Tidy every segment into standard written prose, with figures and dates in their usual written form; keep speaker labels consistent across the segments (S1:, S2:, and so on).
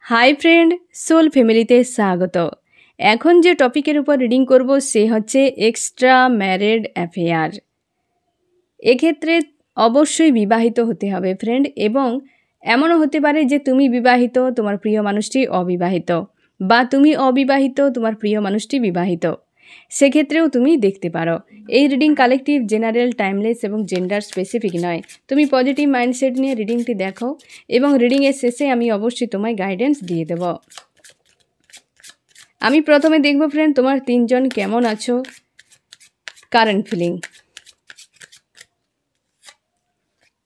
S1: Hi friend, soul ফ্যামিলিতে স্বাগত। এখন যে টপিকের উপর রিডিং করব সে হচ্ছে এক্সট্রা ম্যারিড অ্যাফেয়ার। এক্ষেত্রে অবশ্যই বিবাহিত হতে হবে ফ্রেন্ড, এবং এমনও হতে পারে যে তুমি বিবাহিত, তোমার প্রিয় মানুষটি অবিবাহিত, বা তুমি অবিবাহিত, তোমার প্রিয় মানুষটি বিবাহিত। সেক্ষেত্রেও তুমি দেখতে পারো। এই রিডিং কালেকটিভ, জেনারেল, টাইমলেস এবং জেন্ডার স্পেসিফিক নয়। তুমি পজিটিভ মাইন্ডসেট নিয়ে রিডিংটি দেখো, এবং রিডিংয়ের শেষে আমি অবশ্যই তোমায় গাইডেন্স দিয়ে দেব। আমি প্রথমে দেখব ফ্রেন্ড, তোমার তিনজন কেমন আছো, কারেন্ট ফিলিং।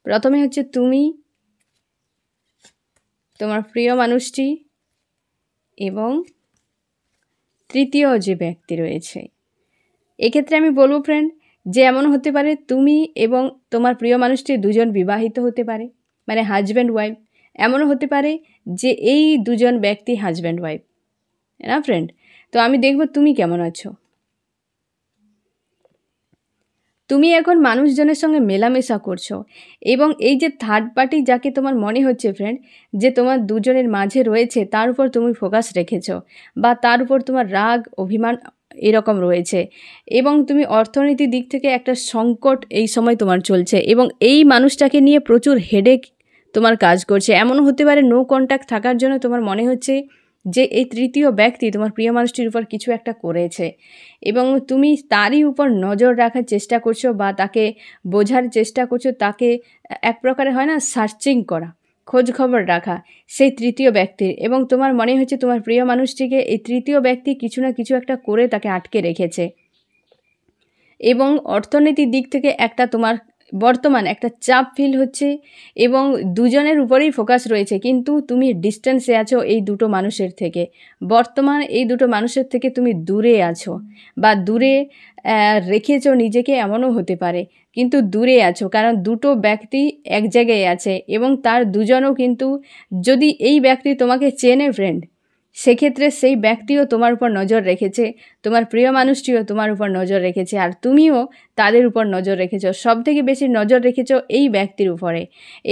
S1: প্রথমে হচ্ছে তুমি, তোমার প্রিয় মানুষটি, এবং তৃতীয় যে ব্যক্তি রয়েছে। এক্ষেত্রে আমি বলবো ফ্রেন্ড যে এমন হতে পারে তুমি এবং তোমার প্রিয় মানুষটি দুজন বিবাহিত হতে পারে, মানে হাজব্যান্ড ওয়াইফ। এমনও হতে পারে যে এই দুজন ব্যক্তি হাজব্যান্ড ওয়াইফ, না ফ্রেন্ড? তো আমি দেখব তুমি কেমন আছো। তুমি এখন মানুষজনের সঙ্গে মেলামেশা করছো, এবং এই যে থার্ড পার্টি যাকে তোমার মনে হচ্ছে ফ্রেন্ড যে তোমার দুজনের মাঝে রয়েছে, তার উপর তুমি ফোকাস রেখেছো, বা তার উপর তোমার রাগ অভিমান এরকম রয়েছে, এবং তুমি অর্থনীতির দিক থেকে একটা সংকট এই সময় তোমার চলছে, এবং এই মানুষটাকে নিয়ে প্রচুর হেডেক তোমার কাজ করছে। এমনও হতে পারে নো কন্ট্যাক্ট থাকার জন্য তোমার মনে হচ্ছে যে এই তৃতীয় ব্যক্তি তোমার প্রিয় মানুষটির উপর কিছু একটা করেছে, এবং তুমি তারই উপর নজর রাখার চেষ্টা করছো, বা তাকে বোঝার চেষ্টা করছো, তাকে এক প্রকারে হয় না সার্চিং করা, খোঁজ খবর রাখা সেই তৃতীয় ব্যক্তির। এবং তোমার মনে হচ্ছে তোমার প্রিয় মানুষটিকে এই তৃতীয় ব্যক্তি কিছু না কিছু একটা করে তাকে আটকে রেখেছে, এবং অর্থনীতির দিক থেকে একটা তোমার বর্তমান একটা চাপ ফিল হচ্ছে, এবং দুজনের উপরেই ফোকাস রয়েছে, কিন্তু তুমি ডিস্টেন্সে আছো এই দুটো মানুষের থেকে। বর্তমান এই দুটো মানুষের থেকে তুমি দূরে আছো, বা দূরে রেখেছো নিজেকে, এমনও হতে পারে, কিন্তু দূরে আছো কারণ দুটো ব্যক্তি এক জায়গায় আছে, এবং তার দুজনও কিন্তু যদি এই ব্যক্তি তোমাকে চেনে ফ্রেন্ড, সেক্ষেত্রে সেই ব্যক্তিও তোমার উপর নজর রেখেছে, তোমার প্রিয় মানুষটিও তোমার উপর নজর রেখেছে, আর তুমিও তাদের উপর নজর রেখেছো। সব থেকে বেশি নজর রেখেছো এই ব্যক্তির উপরে,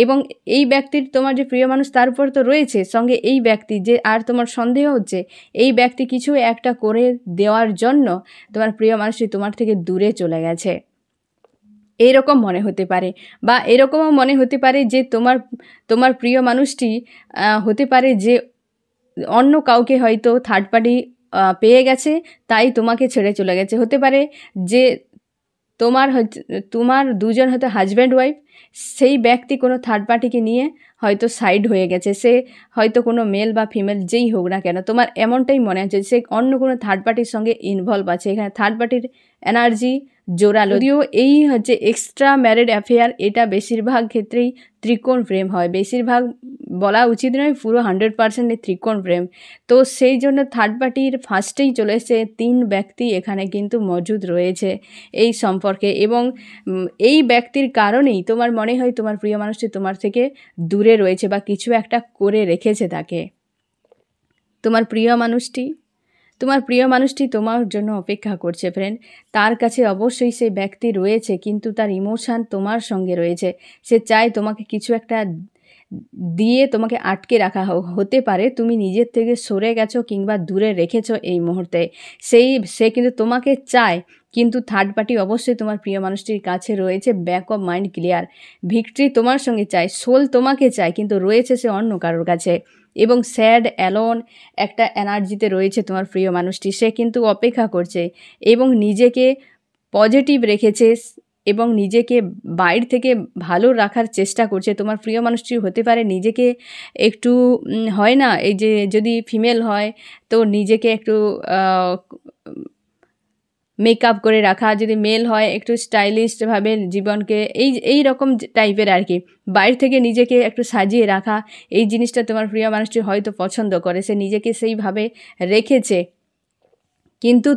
S1: এবং এই ব্যক্তির, তোমার যে প্রিয় মানুষ তার উপর তো রয়েছে, সঙ্গে এই ব্যক্তি যে, আর তোমার সন্দেহ হচ্ছে এই ব্যক্তি কিছু একটা করে দেওয়ার জন্য তোমার প্রিয় মানুষটি তোমার থেকে দূরে চলে গেছে, এইরকম মনে হতে পারে। বা এরকমও মনে হতে পারে যে তোমার প্রিয় মানুষটি হতে পারে যে অন্য কাউকে হয়তো থার্ড পার্টি পেয়ে গেছে, তাই তোমাকে ছেড়ে চলে গেছে। হতে পারে যে তোমার দুজন হয়তো হাজব্যান্ড ওয়াইফ, সেই ব্যক্তি কোনো থার্ড পার্টিকে নিয়ে হয়তো সাইড হয়ে গেছে, সে হয়তো কোনো মেল বা ফিমেল যেই হোক না কেন, তোমার এমনটাই মনে হচ্ছে সে অন্য কোনো থার্ড পার্টির সঙ্গে ইনভলভ আছে। এখানে থার্ড পার্টির এনার্জি জোরালো। যদিও এই হচ্ছে এক্সট্রা ম্যারিড অ্যাফেয়ার, এটা বেশিরভাগ ক্ষেত্রেই ত্রিকোণ প্রেম হয়, বেশিরভাগ বলা উচিত নয়, পুরো 100% ত্রিকোণ প্রেম। তো সেই জন্য থার্ড পার্টির ফার্স্টেই চলে এসে 3 ব্যক্তি এখানে কিন্তু মজুদ রয়েছে এই সম্পর্কে, এবং এই ব্যক্তির কারণেই তোমার মনে হয় তোমার প্রিয় মানুষটি তোমার থেকে দূরে রয়েছে, বা কিছু একটা করে রেখেছে তাকে। তোমার প্রিয় মানুষটি তোমার জন্য অপেক্ষা করছে ফ্রেন্ড। তার কাছে অবশ্যই সেই ব্যক্তি রয়েছে, কিন্তু তার ইমোশান তোমার সঙ্গে রয়েছে। সে চায় তোমাকে কিছু একটা দিয়ে তোমাকে আটকে রাখা হতে পারে, তুমি নিজের থেকে সরে গেছো কিংবা দূরে রেখেছো এই মুহূর্তে। সে কিন্তু তোমাকে চায়, কিন্তু থার্ড পার্টি অবশ্যই তোমার প্রিয় মানুষটির কাছে রয়েছে, back of mind clear. Victory তোমার সঙ্গে চায়, সোল তোমাকে চায়, কিন্তু রয়েছে সে অন্য কারোর কাছে, এবং স্যাড অ্যালোন একটা এনার্জিতে রয়েছে তোমার প্রিয় মানুষটি। সে কিন্তু অপেক্ষা করছে, এবং নিজেকে পজিটিভ রেখেছে, এবং নিজেকে বাইরে থেকে ভালো রাখার চেষ্টা করছে। তোমার প্রিয় মানুষটি হতে পারে নিজেকে একটু হয় না, এই যে যদি ফিমেল হয় তো নিজেকে একটু মেকআপ করে রাখা, যদি মেল হয় একটু স্টাইলিশভাবে জীবনকে এই রকম টাইপের আর কি, বাইরে থেকে নিজেকে একটু সাজিয়ে রাখা, এই জিনিসটা তোমার প্রিয় মানুষটি হয়তো পছন্দ করে। সে নিজেকে সেইভাবে রেখেছে, কিন্তু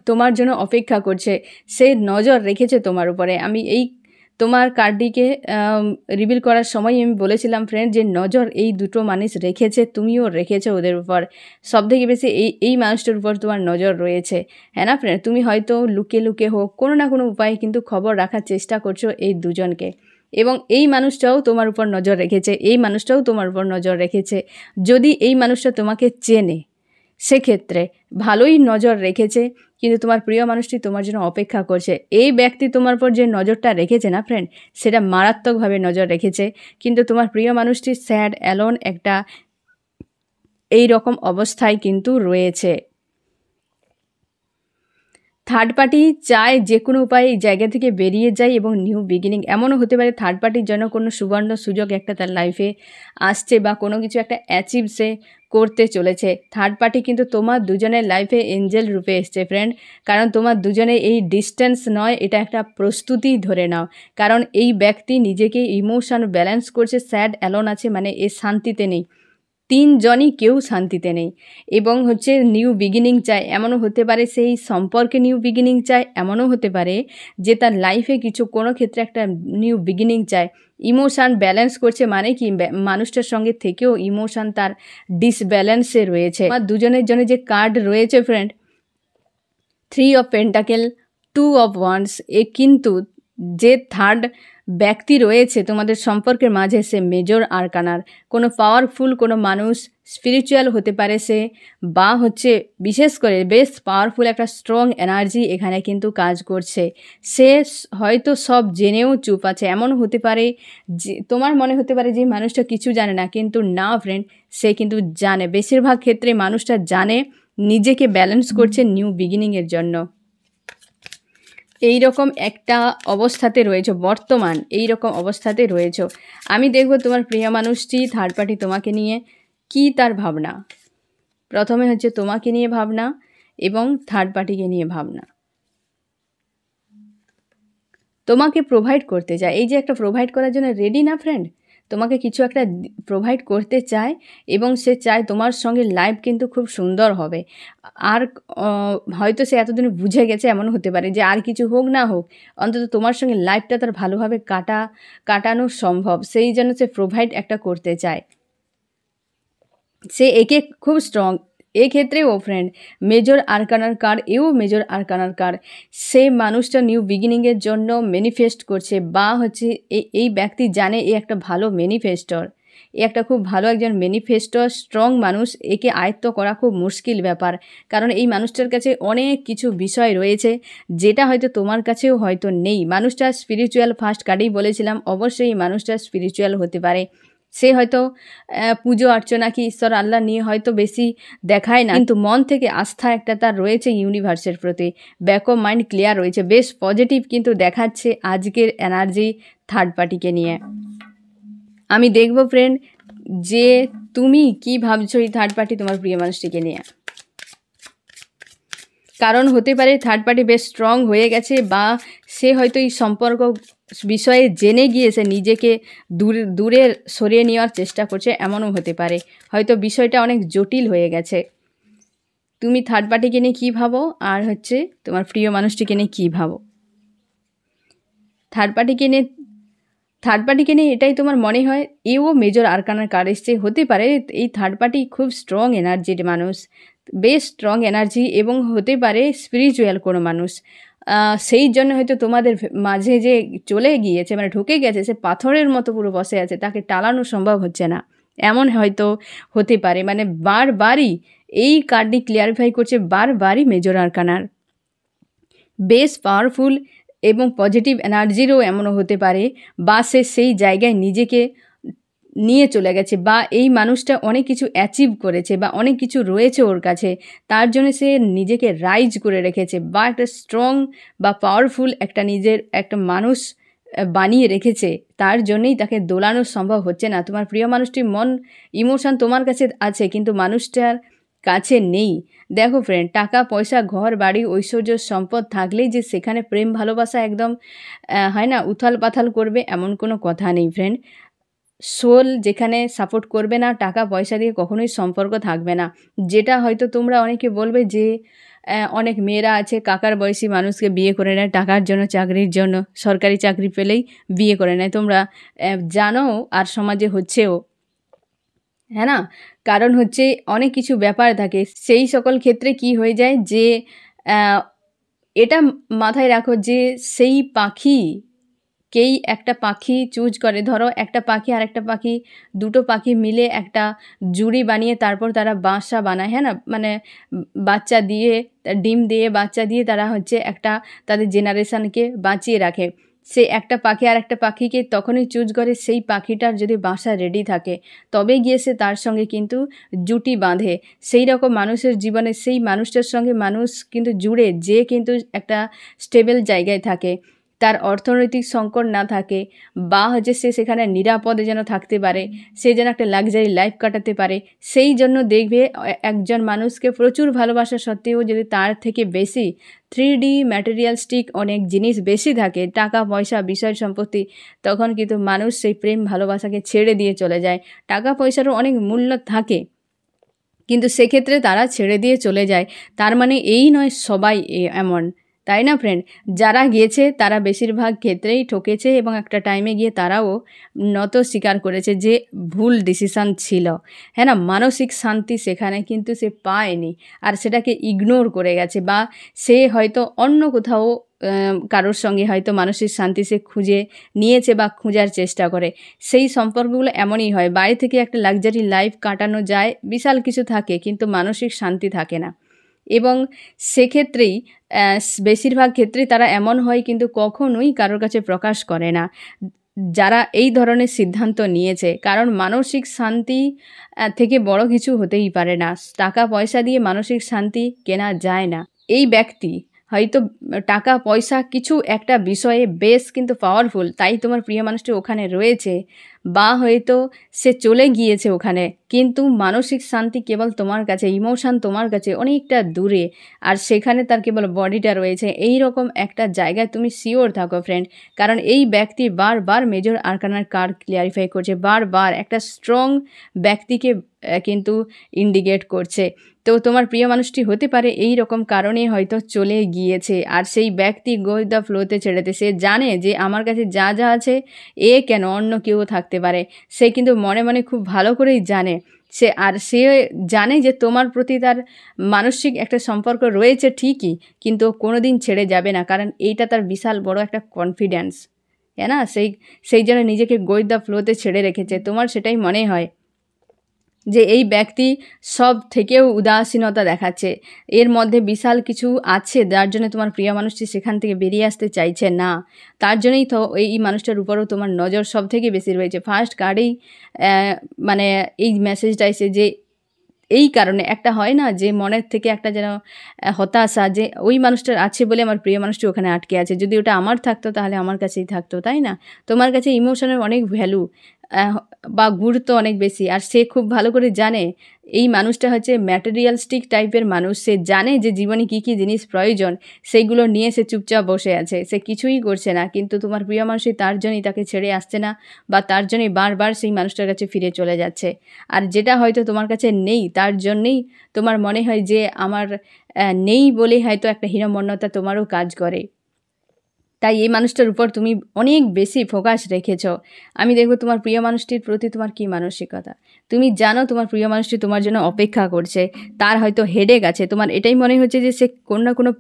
S1: তোমার জন্য অপেক্ষা করছে, সে নজর রেখেছে তোমার উপরে। আমি এই তোমার কার্ডটিকে রিভিল করার সময় আমি বলেছিলাম ফ্রেন্ড যে নজর এই দুটো মানুষ রেখেছে, তুমিও রেখেছো ওদের উপর। সবথেকে বেশি এই মানুষটার উপর তোমার নজর রয়েছে, হ্যাঁ না ফ্রেন্ড? তুমি হয়তো লুকিয়ে লুকিয়ে হোক, কোনো না কোনো উপায়ে কিন্তু খবর রাখার চেষ্টা করছো এই দুজনকে, এবং এই মানুষটাও তোমার উপর নজর রেখেছে, এই মানুষটাও তোমার উপর নজর রেখেছে। যদি এই মানুষটা তোমাকে চেনে সেক্ষেত্রে ভালোই নজর রেখেছে, কিন্তু তোমার প্রিয় মানুষটি তোমার জন্য অপেক্ষা করছে। এই ব্যক্তি তোমার উপর যে নজরটা রেখেছে না ফ্রেন্ড, সেটা মারাত্মকভাবে নজর রেখেছে, কিন্তু তোমার প্রিয় মানুষটি স্যাড অ্যালোন একটা এই রকম অবস্থায় কিন্তু রয়েছে। থার্ড পার্টি চায় যে কোনো উপায়ে এই জায়গা থেকে বেরিয়ে যায় এবং নিউ বিগিনিং। এমনও হতে পারে থার্ড পার্টির জন্য কোনো সুবর্ণ সুযোগ একটা তার লাইফে আসছে বা কোনো কিছু একটা অ্যাচিভ সে করতে চলেছে। থার্ড পার্টি কিন্তু তোমার দুজনের লাইফে এঞ্জেল রূপে এসছে ফ্রেন্ড, কারণ তোমার দুজনে এই ডিস্টেন্স নয়, এটা একটা প্রস্তুতি ধরে নাও। কারণ এই ব্যক্তি নিজেকে ইমোশন ব্যালেন্স করছে, স্যাড অ্যালোন আছে, মানে এ শান্তিতে নেই। তিনজনই কেউ শান্তিতে নেই এবং নিউ বিগিনিং চায়। এমনও হতে পারে সেই সম্পর্কে নিউ বিগিনিং চায়, এমনও হতে পারে যে তার লাইফে কোনো ক্ষেত্রে একটা নিউ বিগিনিং চায়। ইমোশান ব্যালেন্স করছে মানে কি, মানুষটার সঙ্গে থেকেও ইমোশান তার ডিসব্যালেন্সে রয়েছে। আমার দুজনের জন্য যে কার্ড রয়েছে friend, 3 of pentacle, 2 of wands, কিন্তু যে থার্ড ব্যক্তি রয়েছে তোমাদের সম্পর্কের মাঝে সে মেজর আরকানার, কোনো পাওয়ারফুল কোনো মানুষ, স্পিরিচুয়াল হতে পারে সে, বা বিশেষ করে বেশ পাওয়ারফুল একটা স্ট্রং এনার্জি এখানে কিন্তু কাজ করছে। সে হয়তো সব জেনেও চুপ আছে। এমন হতে পারে যে তোমার মনে হতে পারে যে মানুষটা কিছু জানে না, কিন্তু না ফ্রেন্ড, সে কিন্তু জানে। বেশিরভাগ ক্ষেত্রে মানুষটা জানে, নিজেকে ব্যালেন্স করছে নিউ বিগিনিংয়ের জন্য। এই রকম একটা অবস্থাতে রয়েছো বর্তমান, এই রকম অবস্থাতে রয়েছো। আমি দেখব তোমার প্রিয় মানুষটি থার্ড পার্টি তোমাকে নিয়ে কি তার ভাবনা। প্রথমে তোমাকে নিয়ে ভাবনা এবং থার্ড পার্টিকে নিয়ে ভাবনা। তোমাকে প্রোভাইড করতে চায়, এই যে একটা প্রোভাইড করার জন্য রেডি না ফ্রেন্ড, তোমাকে কিছু একটা প্রোভাইড করতে চায় এবং সে চায় তোমার সঙ্গে লাইফ কিন্তু খুব সুন্দর হবে। আর হয়তো সে এতদিন বুঝে গেছে, এমন হতে পারে যে আর কিছু হোক না হোক, অন্তত তোমার সঙ্গে লাইফটা তার ভালোভাবে কাটানো সম্ভব, সেই জন্য সে প্রোভাইড একটা করতে চায়। সে একে খুব স্ট্রং। এক্ষেত্রেও friend major arcana card, major arcana card. সে মানুষটা নিউ বিগিনিংয়ের জন্য ম্যানিফেস্ট করছে, বা এই ব্যক্তি জানে এ একটা ভালো ম্যানিফেস্টর, এ একটা খুব ভালো একজন ম্যানিফেস্টর, স্ট্রং মানুষ। একে আয়ত্ত করা খুব মুশকিল ব্যাপার, কারণ এই মানুষটার কাছে অনেক কিছু বিষয় রয়েছে যেটা হয়তো তোমার কাছেও হয়তো নেই। মানুষটা স্পিরিচুয়াল, ফার্স্ট কার্ডেই বলেছিলাম, অবশ্যই এই মানুষটা স্পিরিচুয়াল হতে পারে। সে হয়তো পুজো অর্চনা কি ঈশ্বর আল্লাহ নিয়ে হয়তো বেশি দেখায় না, কিন্তু মন থেকে আস্থা একটা তার রয়েছে ইউনিভার্সের প্রতি। ব্যাক অফ মাইন্ড ক্লিয়ার রয়েছে, বেশ পজিটিভ কিন্তু দেখাচ্ছে আজকের এনার্জি থার্ড পার্টিকে নিয়ে। আমি দেখব ফ্রেন্ড যে তুমি কি ভাবছো এই থার্ড পার্টি তোমার প্রিয় মানুষটিকে নিয়ে। কারণ হতে পারে থার্ড পার্টি বেশ স্ট্রং হয়ে গেছে, বা সে হয়তো এই সম্পর্ক বিষয়ে জেনে গিয়ে সে নিজেকে দূরে সরিয়ে নেওয়ার চেষ্টা করছে, এমনও হতে পারে। হয়তো বিষয়টা অনেক জটিল হয়ে গেছে। তুমি থার্ড পার্টিকে নিয়ে কী ভাবো, আর তোমার প্রিয় মানুষটিকে নিয়ে কী ভাবো। থার্ড পার্টিকে নিয়ে এটাই তোমার মনে হয়। মেজর আরকানার কার্ড এসছে। হতে পারে এই থার্ড পার্টি খুব স্ট্রং এনার্জির মানুষ, বেশ স্ট্রং এনার্জি, এবং হতে পারে স্পিরিচুয়াল কোনো মানুষ। সেই জন্য হয়তো তোমাদের মাঝে যে চলে গিয়েছে, মানে ঢুকে গেছে, সে পাথরের মতো পুরো বসে আছে, তাকে টালানো সম্ভব হচ্ছে না, এমন হয়তো হতে পারে। মানে বারবারই এই কার্ডটি ক্লিয়ারিফাই করছে, বারবারই মেজর আরকানার বেশ পাওয়ারফুল এবং পজিটিভ এনার্জিরও এমনও হতে পারে, বা সে সেই জায়গায় নিজেকে নিয়ে চলে গেছে, বা এই মানুষটা অনেক কিছু অ্যাচিভ করেছে, বা অনেক কিছু রয়েছে ওর কাছে, তার জন্য সে নিজেকে রাইজ করে রেখেছে, বা একটা স্ট্রং বা পাওয়ারফুল একটা মানুষ বানিয়ে রেখেছে। তার জন্যই তাকে দোলানো সম্ভব হচ্ছে না। তোমার প্রিয় মানুষটির মন ইমোশন তোমার কাছে আছে, কিন্তু মানুষটার কাছে নেই। দেখো ফ্রেন্ড, টাকা পয়সা ঘর বাড়ি ঐশ্বর্য সম্পদ থাকলেই যে সেখানে প্রেম ভালোবাসা একদম হয় না উথাল পাথাল করবে, এমন কোনো কথা নেই ফ্রেন্ড। সোল যেখানে সাপোর্ট করবে না, টাকা পয়সা দিয়ে কখনোই সম্পর্ক থাকবে না। যেটা হয়তো তোমরা অনেকে বলবে যে অনেক মেয়েরা আছে কাকার বয়সী মানুষকে বিয়ে করে নেয় টাকার জন্য, চাকরির জন্য, সরকারি চাকরি পেলেই বিয়ে করে নেয়। তোমরা জানো, আর সমাজে হচ্ছেও, হ্যাঁ না? কারণ অনেক কিছু ব্যাপার থাকে। সেই সকল ক্ষেত্রে কি হয়ে যায় যে এটা মাথায় রাখো যে সেই পাখি কেই একটা পাখি চুজ করে, ধরো একটা পাখি আর একটা পাখি, দুটো পাখি মিলে একটা জুড়ি বানিয়ে তারপর তারা বাসা বানায়, হ্যাঁ না, মানে বাচ্চা দিয়ে, ডিম দিয়ে বাচ্চা দিয়ে তারা হচ্ছে একটা তাদের জেনারেশানকে বাঁচিয়ে রাখে। সে একটা পাখি আর একটা পাখিকে তখনই চুজ করে সেই পাখিটার যদি বাসা রেডি থাকে তবে গিয়ে সে তার সঙ্গে কিন্তু জুটি বাঁধে। সেই রকম মানুষের জীবনে সেই মানুষটার সঙ্গে মানুষ কিন্তু জুড়ে, যে কিন্তু একটা স্টেবল জায়গায় থাকে, তার অর্থনৈতিক সংকট না থাকে, বা হচ্ছে সে সেখানে নিরাপদে যেন থাকতে পারে, সে যেন একটা লাক্সারি লাইফ কাটাতে পারে। সেই জন্য দেখবে একজন মানুষকে প্রচুর ভালোবাসা সত্ত্বেও যদি তার থেকে বেশি 3D ম্যাটেরিয়ালস্টিক অনেক জিনিস বেশি থাকে, টাকা পয়সা বিষয় সম্পত্তি, তখন কিন্তু মানুষ সেই প্রেম ভালোবাসাকে ছেড়ে দিয়ে চলে যায়। টাকা পয়সারও অনেক মূল্য থাকে, কিন্তু সেক্ষেত্রে তারা ছেড়ে দিয়ে চলে যায়। তার মানে এই নয় সবাই এমন, তাই না ফ্রেন্ড? যারা গিয়েছে তারা বেশিরভাগ ক্ষেত্রেই ঠকেছে এবং একটা টাইমে গিয়ে তারাও নত স্বীকার করেছে যে ভুল ডিসিশান ছিল, হ্যাঁ না। মানসিক শান্তি সেখানে কিন্তু সে পায়নি, আর সেটাকে ইগনোর করে গেছে, বা সে হয়তো অন্য কোথাও কারোর সঙ্গে হয়তো মানসিক শান্তি সে খুঁজে নিয়েছে বা খোঁজার চেষ্টা করে। সেই সম্পর্কগুলো এমনই হয়, বাইরে থেকে একটা লাক্সারি লাইফ কাটানো যায়, বিশাল কিছু থাকে, কিন্তু মানসিক শান্তি থাকে না। এবং সেক্ষেত্রেই বেশিরভাগ ক্ষেত্রেই তারা এমন হয় কিন্তু কখনোই কারোর কাছে প্রকাশ করে না, যারা এই ধরনের সিদ্ধান্ত নিয়েছে। কারণ মানসিক শান্তি থেকে বড় কিছু হতেই পারে না। টাকা পয়সা দিয়ে মানসিক শান্তি কেনা যায় না। এই ব্যক্তি হয়তো টাকা পয়সা কিছু একটা বিষয়ে বেশ কিন্তু পাওয়ারফুল, তাই তোমার প্রিয় মানুষটি ওখানে রয়েছে, বা হয়তো সে চলে গিয়েছে ওখানে, কিন্তু মানসিক শান্তি কেবল তোমার কাছে, ইমোশান তোমার কাছে অনেকটা দূরে, আর সেখানে তার কেবল বডিটা রয়েছে। এই রকম একটা জায়গায় তুমি শিওর থাকো ফ্রেন্ড, কারণ এই ব্যক্তি বারবার মেজর আরকানার কার্ড ক্লিয়ারিফাই করছে, বারবার একটা স্ট্রং ব্যক্তিকে কিন্তু ইন্ডিকেট করছে। তো তোমার প্রিয় মানুষটি হতে পারে এই রকম কারণে হয়তো চলে গিয়েছে, আর সেই ব্যক্তি গো দ্য ফ্লোতে ছেড়েতে, সে জানে যে আমার কাছে যা যা আছে এ কেন অন্য কেউ থাকতে পারে। সে কিন্তু মনে মনে খুব ভালো করেই জানে, সে জানে যে তোমার প্রতি তার মানসিক একটা সম্পর্ক রয়েছে ঠিকই, কিন্তু কোনো দিন ছেড়ে যাবে না, কারণ এইটা তার বিশাল বড় একটা কনফিডেন্স, হ্যাঁ না। সেই জন্য নিজেকে গো দ্য ফ্লোতে ছেড়ে রেখেছে। তোমার সেটাই মনে হয় যে এই ব্যক্তি সব থেকেও উদাসীনতা দেখাচ্ছে, এর মধ্যে বিশাল কিছু আছে যার জন্য তোমার প্রিয় মানুষটি সেখান থেকে বেরিয়ে আসতে চাইছে না। তার জন্যই তো এই মানুষটার উপরেও তোমার নজর সব থেকে বেশি রয়েছে। ফার্স্ট কার্ডেই মানে এই মেসেজটা এসে যে এই কারণে একটা হয় না যে মনের থেকে একটা যেন হতাশা, যে ওই মানুষটার আছে বলে আমার প্রিয় মানুষটি ওখানে আটকে আছে, যদি ওটা আমার থাকতো তাহলে আমার কাছেই থাকতো, তাই না? তোমার কাছে ইমোশনের অনেক ভ্যালু বা গুরুত্ব অনেক বেশি, আর সে খুব ভালো করে জানে এই মানুষটা হচ্ছে ম্যাটেরিয়ালস্টিক টাইপের মানুষ। সে জানে যে জীবনে কী কী জিনিস প্রয়োজন, সেইগুলো নিয়ে সে চুপচাপ বসে আছে, সে কিছুই করছে না, কিন্তু তোমার প্রিয় মানুষই তার জন্যই তাকে ছেড়ে আসছে না, বা তার জন্যই বারবার সেই মানুষটার কাছে ফিরে চলে যাচ্ছে। আর যেটা হয়তো তোমার কাছে নেই তার জন্যেই তোমার মনে হয় যে আমার নেই বলে হয়তো একটা হীনমন্যতা তোমারও কাজ করে, তাই এই মানুষটার উপর তুমি অনেক বেশি ফোকাস রেখেছ। আমি দেখব তোমার প্রিয় মানুষটির প্রতি তোমার কী মানসিকতা। তুমি জানো তোমার প্রিয় মানুষটি তোমার জন্য অপেক্ষা করছে, তার হয়তো হেডেক আছে, তোমার এটাই মনে হচ্ছে যে সে কোনো না কোনো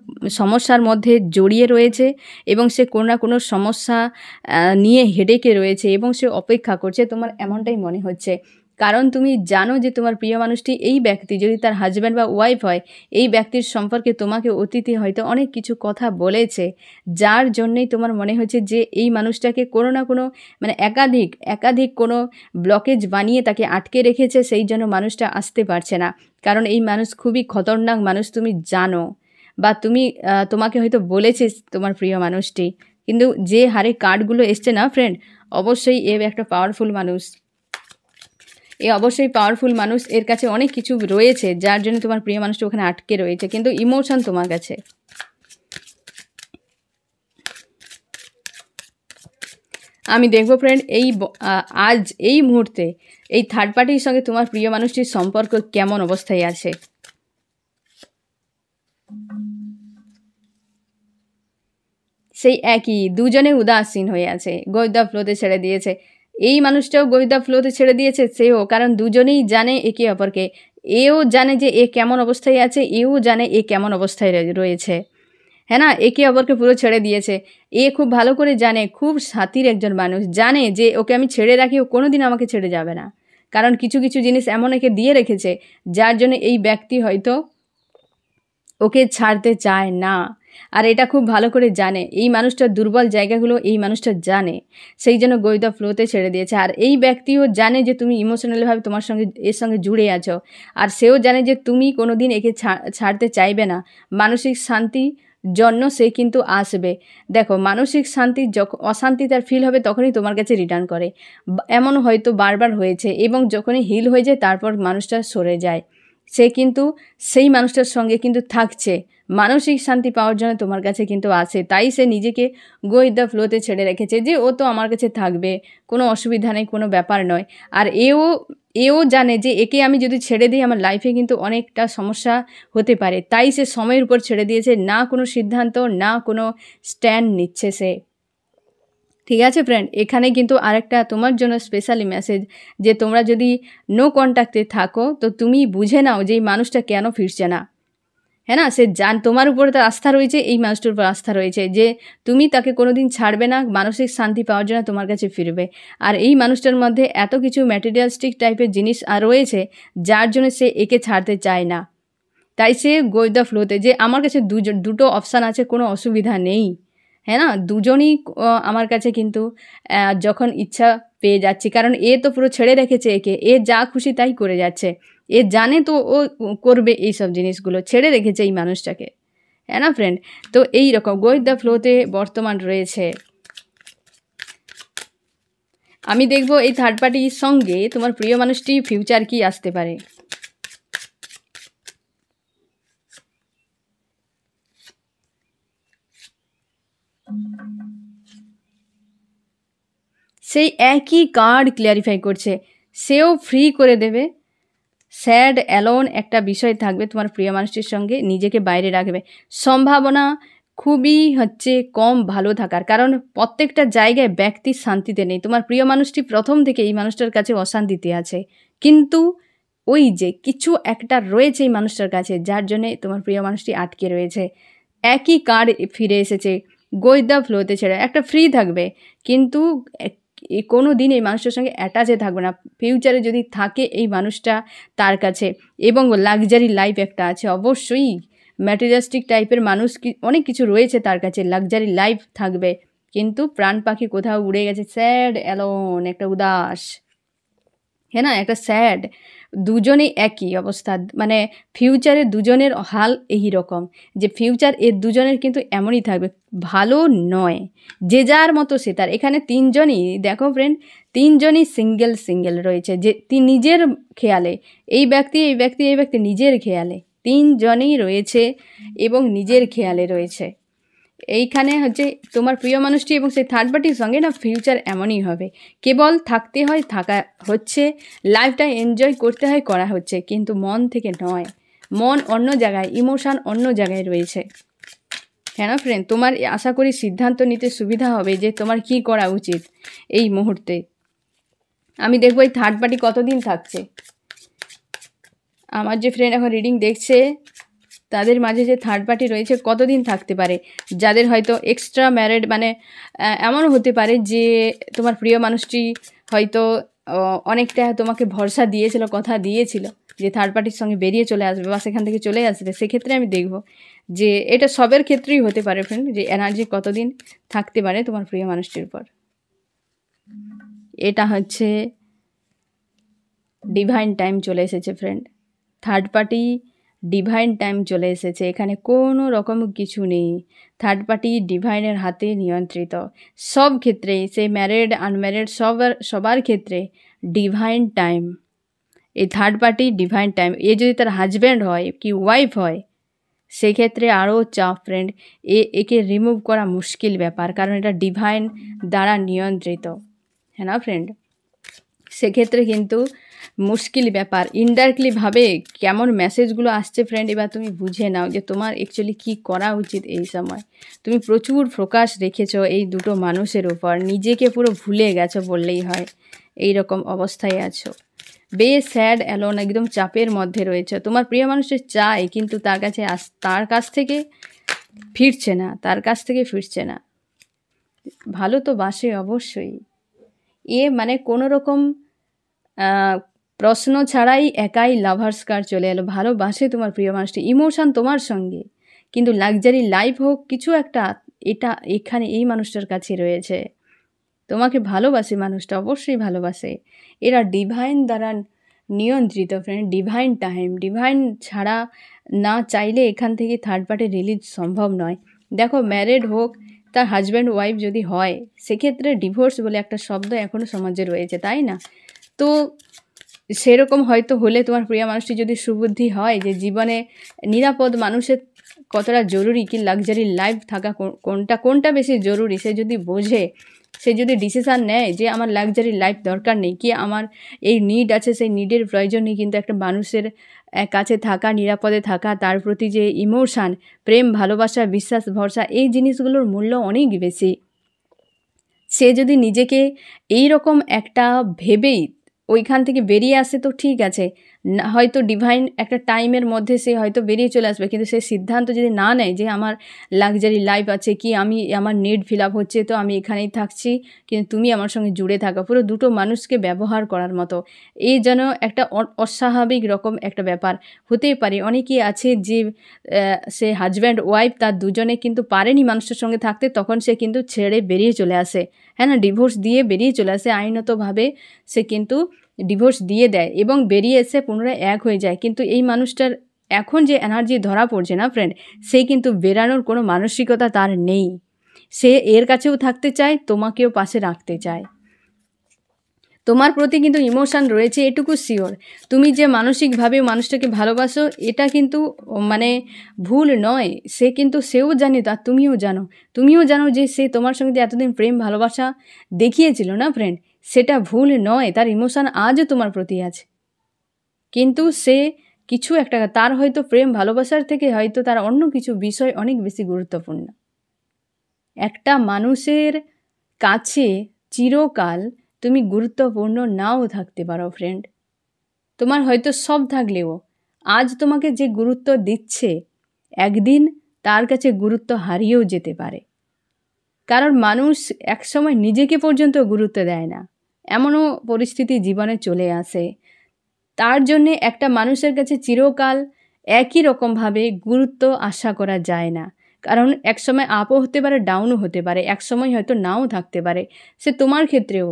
S1: সমস্যার মধ্যে জড়িয়ে রয়েছে, এবং সে কোনো না কোনো সমস্যা নিয়ে হেডেকে রয়েছে, এবং সে অপেক্ষা করছে, তোমার এমনটাই মনে হচ্ছে। কারণ তুমি জানো যে তোমার প্রিয় মানুষটি, এই ব্যক্তি যদি তার হাজব্যান্ড বা ওয়াইফ হয়, এই ব্যক্তির সম্পর্কে তোমাকে অতীতে হয়তো অনেক কিছু কথা বলেছে, যার জন্যেই তোমার মনে হচ্ছে যে এই মানুষটাকে কোনো না কোনো মানে একাধিক কোনো ব্লকেজ বানিয়ে তাকে আটকে রেখেছে, সেই জন্য মানুষটা আসতে পারছে না। কারণ এই মানুষ খুবই খতরনাক মানুষ, তুমি জানো, বা তোমাকে হয়তো বলেছে তোমার প্রিয় মানুষটি, কিন্তু যে হারে কার্ডগুলো এসছে না ফ্রেন্ড, অবশ্যই একটা পাওয়ারফুল মানুষ, অবশ্যই পাওয়ারফুল মানুষ, এর কাছে অনেক কিছু রয়েছে যার জন্য তোমার প্রিয় মানুষটা ওখানে আটকে রয়েছে, কিন্তু ইমোশন তোমার কাছে। আমি দেখবো ফ্রেন্ড আজ এই মুহূর্তে এই থার্ড পার্টির সঙ্গে তোমার প্রিয় মানুষটির সম্পর্ক কেমন অবস্থায় আছে। সেই একই, দুজনে উদাসীন হয়ে আছে, গো দ্য ফ্লোতে ছেড়ে দিয়েছে। এই মানুষটাও গো দ্য ফ্লোতে ছেড়ে দিয়েছে, সেও, কারণ দুজনেই জানে একে অপরকে। এও জানে যে এ কেমন অবস্থায় আছে, এও জানে এ কেমন অবস্থায় রয়েছে। হ্যাঁ না, একে অপরকে পুরো ছেড়ে দিয়েছে। এ খুব ভালো করে জানে, খুব শাতির একজন মানুষ, জানে যে ওকে আমি ছেড়ে রাখি ও কোনো দিন আমাকে ছেড়ে যাবে না। কারণ কিছু কিছু জিনিস এমন একে দিয়ে রেখেছে যার জন্য এই ব্যক্তি হয়তো ওকে ছাড়তে চায় না। আর এটা খুব ভালো করে জানে, এই মানুষটার দুর্বল জায়গাগুলো এই মানুষটা জানে, সেই জন্য গো উইথ দ্য ফ্লোতে ছেড়ে দিয়েছে। আর এই ব্যক্তিও জানে যে তুমি ইমোশনালিভাবে তোমার সঙ্গে এর সঙ্গে জুড়ে আছো, আর সেও জানে যে তুমি কোনো দিন একে ছাড়তে চাইবে না। মানসিক শান্তি জন্য সে কিন্তু আসবে। দেখো, মানসিক শান্তি যখন অশান্তি তার ফিল হবে তখনই তোমার কাছে রিটার্ন করে। এমন হয়তো বারবার হয়েছে, এবং যখনই হিল হয়ে যায় তারপর মানুষটা সরে যায়। সে কিন্তু সেই মানুষটার সঙ্গে কিন্তু থাকছে, মানসিক শান্তি পাওয়ার জন্য তোমার কাছে কিন্তু আসে। তাই সে নিজেকে গো উইথ দ্য ফ্লোতে ছেড়ে রেখেছে যে ও তো আমার কাছে থাকবে, কোনো অসুবিধা নেই, কোনো ব্যাপার নয়। আর এও জানে যে একে আমি যদি ছেড়ে দিই আমার লাইফে কিন্তু অনেকটা সমস্যা হতে পারে। তাই সে সময়ের উপর ছেড়ে দিয়েছে, না কোনো সিদ্ধান্ত, না কোনো স্ট্যান্ড নিচ্ছে সে। ঠিক আছে ফ্রেন্ড, এখানে কিন্তু আরেকটা তোমার জন্য স্পেশালি মেসেজ, যে তোমরা যদি নো কন্ট্যাক্টে থাকো তো তুমি বুঝে নাও যে এই মানুষটা কেন ফিরছে না। হ্যাঁ না, সে তোমার উপরে তার আস্থা রয়েছে, এই মানুষটার উপর আস্থা রয়েছে যে তুমি তাকে কোনোদিন ছাড়বে না, মানসিক শান্তি পাওয়ার জন্য তোমার কাছে ফিরবে। আর এই মানুষটার মধ্যে এত কিছু ম্যাটেরিয়ালিস্টিক টাইপের জিনিস রয়েছে যার জন্য সে একে ছাড়তে চায় না। তাই সে গো উইথ দ্য ফ্লোতে, যে আমার কাছে দুটো অপশান আছে, কোনো অসুবিধা নেই। হ্যাঁ না, দুজনই আমার কাছে কিন্তু যখন ইচ্ছা পেয়ে যাচ্ছি, কারণ এ তো পুরো ছেড়ে রেখেছে একে, এ যা খুশি তাই করে যাচ্ছে। এ জানে তো ও করবে এই সব জিনিসগুলো, ছেড়ে রেখেছে এই মানুষটাকে। হ্যাঁ না ফ্রেন্ড, তো এই রকম গো উইথ দ্য ফ্লোতে বর্তমান রয়েছে। আমি দেখবো এই থার্ড পার্টির সঙ্গে তোমার প্রিয় মানুষটি ফিউচার কি আসতে পারে। সেই একই কার্ড ক্লিয়ারিফাই করছে, সেও ফ্রি করে দেবে। স্যাড অ্যালোন একটা বিষয় থাকবে তোমার প্রিয় মানুষটির সঙ্গে, নিজেকে বাইরে রাখবে। সম্ভাবনা খুবই কম ভালো থাকার, কারণ প্রত্যেকটা জায়গায় ব্যক্তি শান্তিতে নেই। তোমার প্রিয় মানুষটি প্রথম থেকে এই মানুষটার কাছে অশান্তিতে আছে, কিন্তু ওই যে কিছু একটা রয়েছে এই মানুষটার কাছে যার জন্যে তোমার প্রিয় মানুষটি আটকে রয়েছে। একই কার্ড ফিরে এসেছে, গো উইথ দ্য ফ্লোতে ছেড়ে একটা ফ্রি থাকবে, কিন্তু কোনো দিন এই মানুষটার সঙ্গে অ্যাটাচে থাকবে না। ফিউচারে যদি থাকে এই মানুষটা তার কাছে, এবং লাক্সারি লাইফ একটা আছে অবশ্যই, ম্যাটেরিয়ালিস্টিক টাইপের মানুষ অনেক কিছু রয়েছে তার কাছে, লাক্সারি লাইফ থাকবে, কিন্তু প্রাণ পাখি কোথাও উড়ে গেছে, স্যাড অ্যালোন, একটা উদাস। হ্যাঁ না, একটা স্যাড। দুজনেই একই অবস্থা, মানে ফিউচারে দুজনের হাল এই রকম, যে ফিউচার এর দুজনের কিন্তু এমনই থাকবে, ভালো নয়। যে যার মতো সে তার। এখানে তিনজনই দেখো ফ্রেন্ড, তিনজনই সিঙ্গেল রয়েছে, যে নিজের খেয়ালে, এই ব্যক্তি নিজের খেয়ালে, তিনজনই রয়েছে এবং নিজের খেয়ালে রয়েছে। এইখানে তোমার প্রিয় মানুষটি এবং সেই থার্ড পার্টির সঙ্গে না ফিউচার এমনই হবে। কেবল থাকতে হয়, থাকা হচ্ছে, লাইফটা এনজয় করতে হয়, করা হচ্ছে, কিন্তু মন থেকে নয়। মন অন্য জায়গায়, ইমোশান অন্য জায়গায় রয়েছে। হ্যাঁ না ফ্রেন্ড, তোমার আশা করি সিদ্ধান্ত নিতে সুবিধা হবে যে তোমার কি করা উচিত এই মুহূর্তে। আমি দেখবো এই থার্ড পার্টি কতদিন থাকছে। আমার যে ফ্রেন্ড এখন রিডিং দেখছে তাদের মাঝে যে থার্ড পার্টি রয়েছে কতদিন থাকতে পারে, যাদের হয়তো এক্সট্রা ম্যারিড, মানে এমনও হতে পারে যে তোমার প্রিয় মানুষটি হয়তো অনেকটা তোমাকে ভরসা দিয়েছিল, কথা দিয়েছিল যে থার্ড পার্টির সঙ্গে বেরিয়ে চলে আসবে বা সেখান থেকে চলে আসবে। সেক্ষেত্রে আমি দেখব যে এটা সবের ক্ষেত্রেই হতে পারে ফ্রেন্ড, যে এনার্জি কতদিন থাকতে পারে তোমার প্রিয় মানুষটির উপর। এটা ডিভাইন টাইম চলে এসেছে friend, third party divine time চলে এসেছে। এখানে কোনো রকম কিছু নেই, থার্ড পার্টি ডিভাইনের হাতে নিয়ন্ত্রিত সব ক্ষেত্রে, সে ম্যারিড আনম্যারিড সবার ক্ষেত্রে ডিভাইন টাইম। এই থার্ড পার্টি ডিভাইন টাইম, এ যদি তার হাজব্যান্ড হয় কি ওয়াইফ হয় সেক্ষেত্রে আরও চাপ ফ্রেন্ড, একে রিমুভ করা মুশকিল ব্যাপার, কারণ এটা ডিভাইন দ্বারা নিয়ন্ত্রিত। হ্যাঁ না ফ্রেন্ড, সেক্ষেত্রে কিন্তু মুশকিল ব্যাপার। ইনডাইরেক্টলিভাবে কেমন মেসেজগুলো আসছে ফ্রেন্ড, এবার তুমি বুঝে নাও যে তোমার অ্যাকচুয়ালি কী করা উচিত এই সময়। তুমি প্রচুর ফোকাস রেখেছো এই দুটো মানুষের উপর, নিজেকে পুরো ভুলে গেছো বললেই হয়, এই রকম অবস্থায় আছো, বেশ স্যাড অ্যালোন, একদম চাপের মধ্যে রয়েছে। তোমার প্রিয় মানুষের চাই, কিন্তু তার কাছ থেকে ফিরছে না, তার কাছ থেকে ফিরছে না। ভালো তো বাসে অবশ্যই, মানে কোনো রকম প্রশ্ন ছাড়াই একাই লাভার্স কার চলে এলো, ভালোবাসে তোমার প্রিয় মানুষটি, ইমোশন তোমার সঙ্গে, কিন্তু লাক্সারি লাইফ হোক কিছু একটা, এটা এখানে এই মানুষটার কাছে রয়েছে। তোমাকে ভালোবাসে মানুষটা, অবশ্যই ভালোবাসে। এরা ডিভাইন দ্বারা নিয়ন্ত্রিত ফ্রেন্ড, ডিভাইন টাইম, ডিভাইন ছাড়া না চাইলে এখান থেকে থার্ড পার্টি রিলিজ সম্ভব নয়। দেখো ম্যারিড হোক, তার হাজব্যান্ড ওয়াইফ যদি হয়, সেক্ষেত্রে ডিভোর্স বলে একটা শব্দ এখনও সমাজে রয়েছে, তাই না? তো সেরকম হয়তো হলে তোমার প্রিয় মানুষটি যদি সুবুদ্ধি হয় যে জীবনে নিরাপদ মানুষের কতটা জরুরি, কি লাক্সারি লাইফ থাকা কোনটা বেশি জরুরি, সে যদি বোঝে, সে যদি ডিসিশান নেয় যে আমার লাক্সারি লাইফ দরকার নেই, কি আমার এই নিড আছে, সেই নিডের প্রয়োজন নেই, কিন্তু একটা মানুষের কাছে থাকা, নিরাপদে থাকা, তার প্রতি যে ইমোশান, প্রেম, ভালোবাসা, বিশ্বাস, ভরসা, এই জিনিসগুলোর মূল্য অনেক বেশি। সে যদি নিজেকে এই রকম একটা ভেবেই ওইখান থেকে বেরিয়ে আসে তো ঠিক আছে, হয়তো ডিভাইন একটা টাইমের মধ্যে সে হয়তো বেরিয়ে চলে আসবে, কিন্তু সে সিদ্ধান্ত যদি না নেয় যে আমার লাক্সারি লাইফ আছে, কি আমি আমার নিড ফিল আপ হচ্ছে তো আমি এখানেই থাকছি, কিন্তু তুমি আমার সঙ্গে জুড়ে থাকো, পুরো দুটো মানুষকে ব্যবহার করার মতো, এই যেন একটা অস্বাভাবিক রকম একটা ব্যাপার হতেই পারে। অনেকেই আছে যে সে হাজব্যান্ড ওয়াইফ, তার দুজনে কিন্তু পারেনি মানুষের সঙ্গে থাকতে, তখন সে কিন্তু ছেড়ে বেরিয়ে চলে আসে, হ্যাঁ না, ডিভোর্স দিয়ে বেরিয়ে চলে আসে, আইনতভাবে সে কিন্তু ডিভোর্স দিয়ে দেয় এবং বেরিয়ে এসে পুনরায় এক হয়ে যায়। কিন্তু এই মানুষটার এখন যে এনার্জি ধরা পড়ছে না ফ্রেন্ড, সে কিন্তু বেরানোর কোনো মানসিকতা তার নেই। সে এর কাছেও থাকতে চায়, তোমাকেও পাশে রাখতে চায়। তোমার প্রতি কিন্তু ইমোশান রয়েছে, এটুকু শিওর। তুমি যে মানসিকভাবে মানুষটাকে ভালোবাসো, এটা কিন্তু মানে ভুল নয়। সে কিন্তু সেও জানে, তা তুমিও জানো যে সে তোমার সঙ্গে যে এতদিন প্রেম ভালোবাসা দেখিয়েছিল না ফ্রেন্ড, সেটা ভুল নয়। তার ইমোশান আজও তোমার প্রতি আছে, কিন্তু সে কিছু একটা, তার হয়তো প্রেম ভালোবাসার থেকে হয়তো তার অন্য কিছু বিষয় অনেক বেশি গুরুত্বপূর্ণ। একটা মানুষের কাছে চিরকাল তুমি গুরুত্বপূর্ণ নাও থাকতে পারো ফ্রেন্ড। তোমার হয়তো সব থাকলেও আজ তোমাকে যে গুরুত্ব দিচ্ছে, একদিন তার কাছে গুরুত্ব হারিয়েও যেতে পারে। কারণ মানুষ একসময় নিজেকে পর্যন্ত গুরুত্ব দেয় না, এমনও পরিস্থিতি জীবনে চলে আসে। তার জন্যে একটা মানুষের কাছে চিরকাল একই রকমভাবে গুরুত্ব আশা করা যায় না। কারণ একসময় আপও হতে পারে, ডাউনও হতে পারে, একসময় হয়তো নাও থাকতে পারে। সে তোমার ক্ষেত্রেও।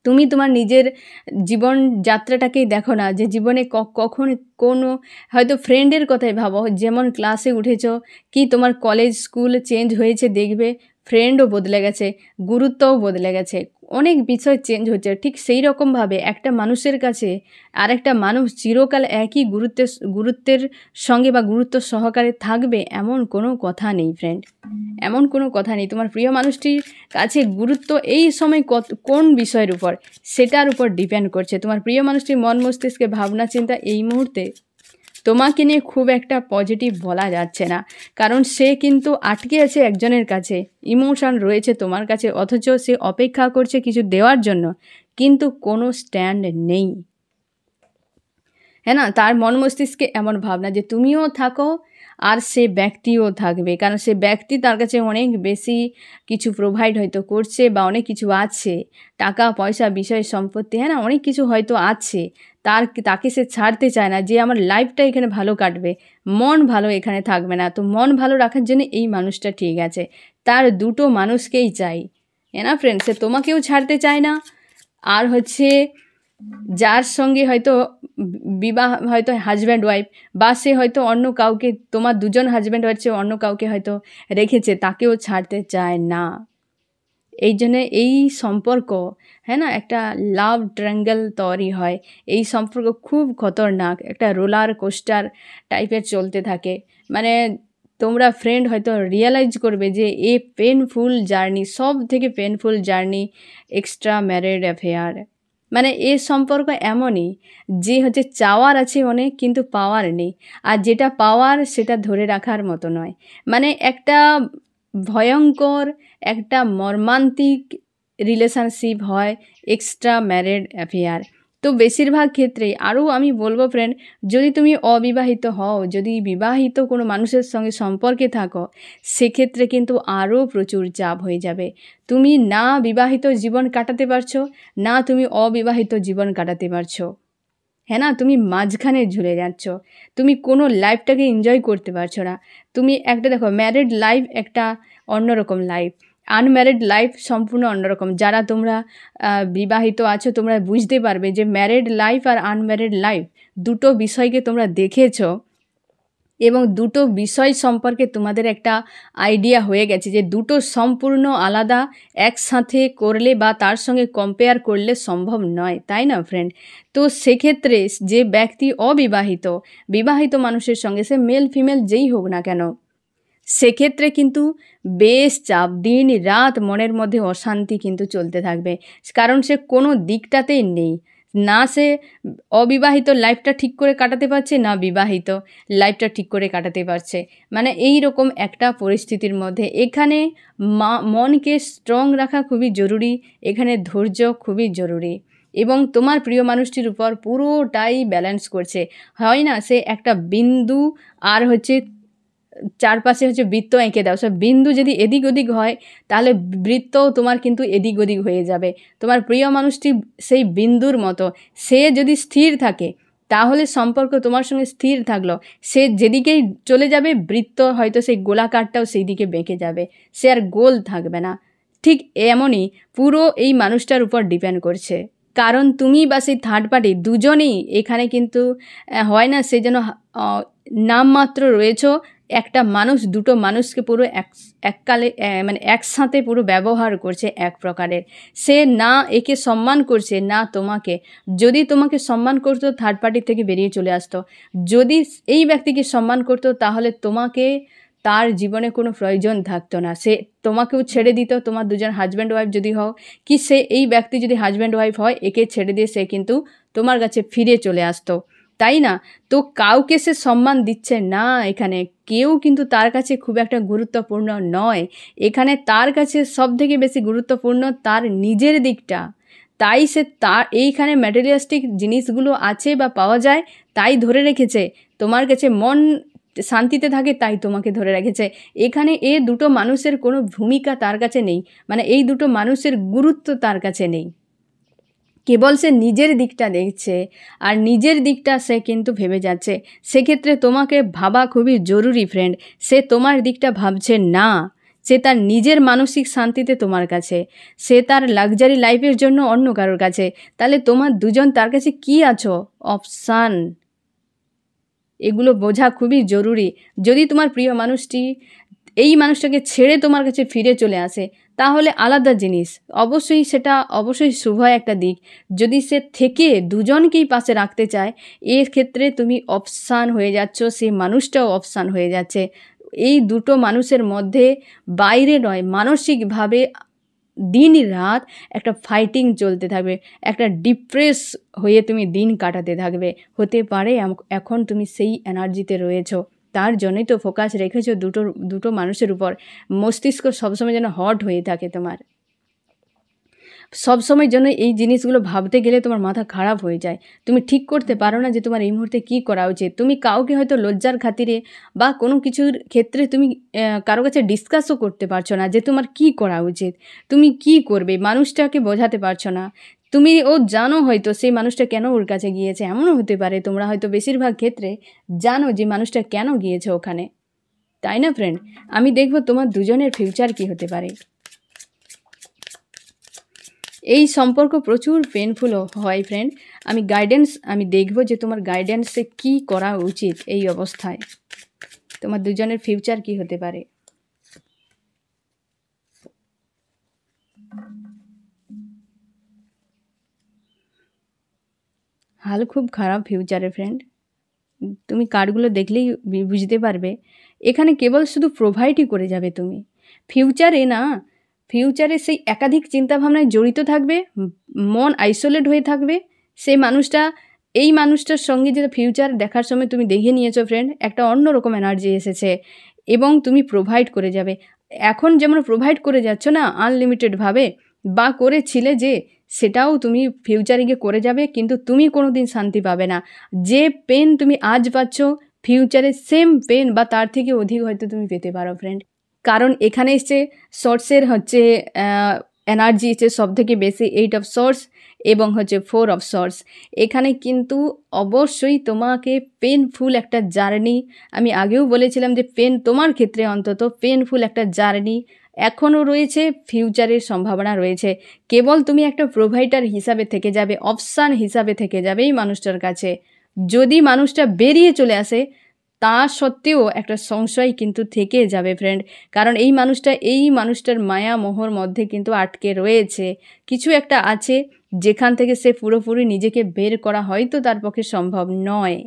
S1: তুমি তোমার নিজের জীবন যাত্রাটাকেই দেখো না, যে জীবনে কখন কোনো হয়তো ফ্রেন্ডের কথাই ভাবো, যেমন ক্লাসে উঠেছো, কি তোমার কলেজ স্কুল চেঞ্জ হয়েছে, দেখবে ফ্রেন্ডও বদলে গেছে, গুরুত্বও বদলে গেছে, অনেক বিষয় চেঞ্জ হচ্ছে। ঠিক সেই রকমভাবে একটা মানুষের কাছে আরেকটা মানুষ চিরকাল একই গুরুত্বের সঙ্গে বা গুরুত্ব সহকারে থাকবে এমন কোনো কথা নেই ফ্রেন্ড, এমন কোনো কথা নেই। তোমার প্রিয় মানুষটির কাছে গুরুত্ব এই সময় কোন বিষয়ের উপর, সেটার উপর ডিপেন্ড করছে। তোমার প্রিয় মানুষটির মন মস্তিষ্কে ভাবনা চিন্তা এই মুহূর্তে তোমাকে নিয়ে খুব একটা পজিটিভ বলা যাচ্ছে না, কারণ সে কিন্তু আটকে আছে একজনের কাছে, ইমোশন রয়েছে তোমার কাছে, অথচ সে অপেক্ষা করছে কিছু দেওয়ার জন্য, কিন্তু কোনো স্ট্যান্ড নেই, হ্যাঁ না। তার মন মস্তিষ্কে এমন ভাবনা যে তুমিও থাকো আর সে ব্যক্তিও থাকবে, কারণ সে ব্যক্তি তার কাছে অনেক বেশি কিছু প্রোভাইড হয়তো করছে, বা অনেক কিছু আছে, টাকা পয়সা বিষয় সম্পত্তি, হ্যাঁ না, অনেক কিছু হয়তো আছে, তাকে সে ছাড়তে চায় না, যে আমার লাইফটা এখানে ভালো কাটবে, মন ভালো এখানে থাকবে না। তো মন ভালো রাখার জন্য এই মানুষটা ঠিক আছে, তার দুটো মানুষকেই চাই, হ্যাঁ না ফ্রেন্ড। সে তোমাকেও ছাড়তে চায় না, আর হচ্ছে যার সঙ্গে হয়তো বিবাহ, হয়তো হাজব্যান্ড ওয়াইফ, বা সে হয়তো অন্য কাউকে, তোমার দুজন হাজব্যান্ড ওয়াইফ অন্য কাউকে হয়তো রেখেছে, তাকেও ছাড়তে চায় না। এই জন্যে এই সম্পর্ক, হ্যাঁ না, একটা লাভ ট্রায়াঙ্গেল তৈরি হয়। এই সম্পর্ক খুব খতরনাক, একটা রোলার কোস্টার টাইপের চলতে থাকে। মানে তোমরা ফ্রেন্ড হয়তো রিয়েলাইজ করবে যে এই পেনফুল জার্নি, সব থেকে painful journey extra married affair. মানে এ সম্পর্ক এমনই যে হচ্ছে চাওয়ার আছে অনেক, কিন্তু পাওয়ার নেই, আর যেটা পাওয়ার সেটা ধরে রাখার মতো নয়। মানে একটা ভয়ঙ্কর, একটা মর্মান্তিক রিলেশনশিপ হয় এক্সট্রা ম্যারিড অ্যাফেয়ার। তো বেশিরভাগ ক্ষেত্রেই আরও আমি বলবো ফ্রেন্ড, যদি তুমি অবিবাহিত হও, যদি বিবাহিত কোনো মানুষের সঙ্গে সম্পর্কে থাকো, সেক্ষেত্রে কিন্তু আরও প্রচুর চাপ হয়ে যাবে। তুমি না বিবাহিত জীবন কাটাতে পারছো, না তুমি অবিবাহিত জীবন কাটাতে পারছো, হ্যাঁ না, তুমি মাঝখানে ঝুলে যাচ্ছ, তুমি কোনো লাইফটাকে এনজয় করতে পারছো না। তুমি একটা দেখো, ম্যারিড লাইফ একটা অন্যরকম লাইফ, আনম্যারিড লাইফ সম্পূর্ণ অন্যরকম। যারা তোমরা বিবাহিত আছো তোমরা বুঝতে পারবে যে ম্যারিড লাইফ আর আনম্যারিড লাইফ দুটো বিষয়কে তোমরা দেখেছো, এবং দুটো বিষয় সম্পর্কে তোমাদের একটা আইডিয়া হয়ে গেছে যে দুটো সম্পূর্ণ আলাদা, একসাথে করলে বা তার সঙ্গে কম্পেয়ার করলে সম্ভব নয়, তাই না ফ্রেন্ড? তো সেক্ষেত্রে যে ব্যক্তি অবিবাহিত, বিবাহিত মানুষের সঙ্গে, সে মেল ফিমেল যেই হোক না কেন, সেক্ষেত্রে কিন্তু বেশ চাপ, দিন রাত মনের মধ্যে অশান্তি কিন্তু চলতে থাকবে। কারণ সে কোনো দিকটাতেই নেই, না সে অবিবাহিত লাইফটা ঠিক করে কাটাতে পারছে, না বিবাহিত লাইফটা ঠিক করে কাটাতে পারছে। মানে এই রকম একটা পরিস্থিতির মধ্যে এখানে মনকে স্ট্রং রাখা খুবই জরুরি, এখানে ধৈর্য খুবই জরুরি, এবং তোমার প্রিয় মানুষটির উপর পুরোটাই ব্যালেন্স করছে। হয় না, সে একটা বিন্দু আর হচ্ছে চারপাশে হচ্ছে বৃত্ত এঁকে দাও, সব বিন্দু যদি এদিক ওদিক হয় তাহলে বৃত্তও তোমার কিন্তু এদিক ওদিক হয়ে যাবে। তোমার প্রিয় মানুষটি সেই বিন্দুর মতো, সে যদি স্থির থাকে তাহলে সম্পর্ক তোমার সঙ্গে স্থির থাকলো, সে যেদিকেই চলে যাবে বৃত্ত হয়তো সেই গোলাকারটাও সেই দিকে বেঁকে যাবে, সে আর গোল থাকবে না। ঠিক এমনই পুরো এই মানুষটার উপর ডিপেন্ড করছে, কারণ তুমি বা সেই থার্ড পার্টি দুজনেই এখানে কিন্তু হয় না, সে যেন নামমাত্র রয়েছ, একটা মানুষ দুটো মানুষকে পুরো এককালে মানে একসাথে পুরো ব্যবহার করছে এক প্রকারের। সে না একে সম্মান করছে না তোমাকে। যদি তোমাকে সম্মান করতো থার্ড পার্টির থেকে বেরিয়ে চলে আসতো, যদি এই ব্যক্তিকে সম্মান করতো তাহলে তোমাকে তার জীবনে কোনো প্রয়োজন থাকতো না, সে তোমাকেও ছেড়ে দিত। তোমার দুজন হাজব্যান্ড ওয়াইফ যদি হও, কি সে এই ব্যক্তি যদি হাজব্যান্ড ওয়াইফ হয়, একে ছেড়ে দিয়ে সে কিন্তু তোমার কাছে ফিরে চলে আসতো, তাই না? তো কাউকে সে সম্মান দিচ্ছে না, এখানে কেউ কিন্তু তার কাছে খুব একটা গুরুত্বপূর্ণ নয়। এখানে তার কাছে সবথেকে বেশি গুরুত্বপূর্ণ তার নিজের দিকটা, তাই সে তার এইখানে ম্যাটেরিয়ালিস্টিক জিনিসগুলো আছে বা পাওয়া যায় তাই ধরে রেখেছে, তোমার কাছে মন শান্তিতে থাকে তাই তোমাকে ধরে রেখেছে। এখানে এ দুটো মানুষের কোনো ভূমিকা তার কাছে নেই, মানে এই দুটো মানুষের গুরুত্ব তার কাছে নেই, কেবল সে নিজের দিকটা দেখছে আর নিজের দিকটা সে কিন্তু ভেবে যাচ্ছে। সেক্ষেত্রে তোমাকে ভাবা খুবই জরুরি ফ্রেন্ড, সে তোমার দিকটা ভাবছে না, সে তার নিজের মানসিক শান্তিতে তোমার কাছে, সে তার লাক্সারি লাইফের জন্য অন্য কারোর কাছে। তাহলে তোমার দুজন তার কাছে কি আছো? অপশান। এগুলো বোঝা খুবই জরুরি। যদি তোমার প্রিয় মানুষটি এই মানুষটাকে ছেড়ে তোমার কাছে ফিরে চলে আসে তাহলে আলাদা জিনিস, অবশ্যই সেটা অবশ্যই শুভ একটা দিক। যদি সে থেকে দুজনকেই পাশে রাখতে চায়, এর ক্ষেত্রে তুমি অপশান হয়ে যাচ্ছ, সেই মানুষটাও অপশান হয়ে যাচ্ছে। এই দুটো মানুষের মধ্যে বাইরে নয়, মানসিকভাবে দিন রাত একটা ফাইটিং চলতে থাকবে, একটা ডিপ্রেস হয়ে তুমি দিন কাটাতে থাকবে। হতে পারে এখন তুমি সেই এনার্জিতে রয়েছো, তার জন্যই তো ফোকাস রেখেছো দুটো মানুষের উপর। মস্তিষ্ক সবসময় যেন হট হয়ে থাকে তোমার, সবসময় জন্য এই জিনিসগুলো ভাবতে গেলে তোমার মাথা খারাপ হয়ে যায়। তুমি ঠিক করতে পারো না যে তোমার এই মুহূর্তে কী করা উচিত। তুমি কাউকে হয়তো লজ্জার খাতিরে বা কোনো কিছুর ক্ষেত্রে তুমি কারো কাছে ডিসকাসও করতে পারছো না যে তোমার কি করা উচিত, তুমি কি করবে, মানুষটাকে বোঝাতে পারছো না। তুমি জানো হয়তো সেই মানুষটা কেন ওর কাছে গিয়েছে, এমনও হতে পারে তোমরা হয়তো বেশিরভাগ ক্ষেত্রে জানো যে মানুষটা কেন গিয়েছে ওখানে, তাই না ফ্রেন্ড? আমি দেখব তোমার দুজনের ফিউচার কি হতে পারে। এই সম্পর্ক প্রচুর পেনফুল হয় ফ্রেন্ড। আমি দেখব যে তোমার গাইডেন্সে কি করা উচিত এই অবস্থায়, তোমার দুজনের ফিউচার কি হতে পারে। হাল খুব খারাপ ফিউচারে ফ্রেন্ড, তুমি কার্ডগুলো দেখলেই বুঝতে পারবে। এখানে কেবল শুধু প্রোভাইডই করে যাবে তুমি, ফিউচারে সেই একাধিক চিন্তাভাবনায় জড়িত থাকবে, মন আইসোলেট হয়ে থাকবে। সেই মানুষটা এই মানুষটার সঙ্গে যে ফিউচার দেখার সময় তুমি দেখে নিয়েছো ফ্রেন্ড, একটা অন্যরকম এনার্জি এসেছে এবং তুমি প্রোভাইড করে যাবে। এখন যেমন প্রোভাইড করে যাচ্ছ না আনলিমিটেডভাবে, বা করেছিলে যে, সেটাও তুমি ফিউচারে গিয়ে করে যাবে, কিন্তু তুমি কোনো দিন শান্তি পাবে না। যে পেন তুমি আজ পাচ্ছ, ফিউচারে সেম পেন বা তার থেকে অধিক হয়তো তুমি পেতে পারো ফ্রেন্ড। কারণ এখানে এসছে সোর্সের হচ্ছে এনার্জি এসছে সব থেকে বেশি 8 অফ সোর্স এবং হচ্ছে 4 অফ সোর্স। এখানে কিন্তু অবশ্যই তোমাকে পেনফুল একটা জার্নি, আমি আগেও বলেছিলাম যে তোমার ক্ষেত্রে অন্তত পেনফুল একটা জার্নি এখনও রয়েছে, ফিউচারের সম্ভাবনা রয়েছে। কেবল তুমি একটা প্রোভাইডার হিসাবে থেকে যাবে, অপশান হিসাবে থেকে যাবে এই মানুষটার কাছে। যদি মানুষটা বেরিয়ে চলে আসে, তা সত্ত্বেও একটা সংশয় কিন্তু থেকে যাবে ফ্রেন্ড। কারণ এই মানুষটার মায়া মোহর মধ্যে কিন্তু আটকে রয়েছে। কিছু একটা আছে যেখান থেকে সে পুরোপুরি নিজেকে বের করা হয়তো তার পক্ষে সম্ভব নয়,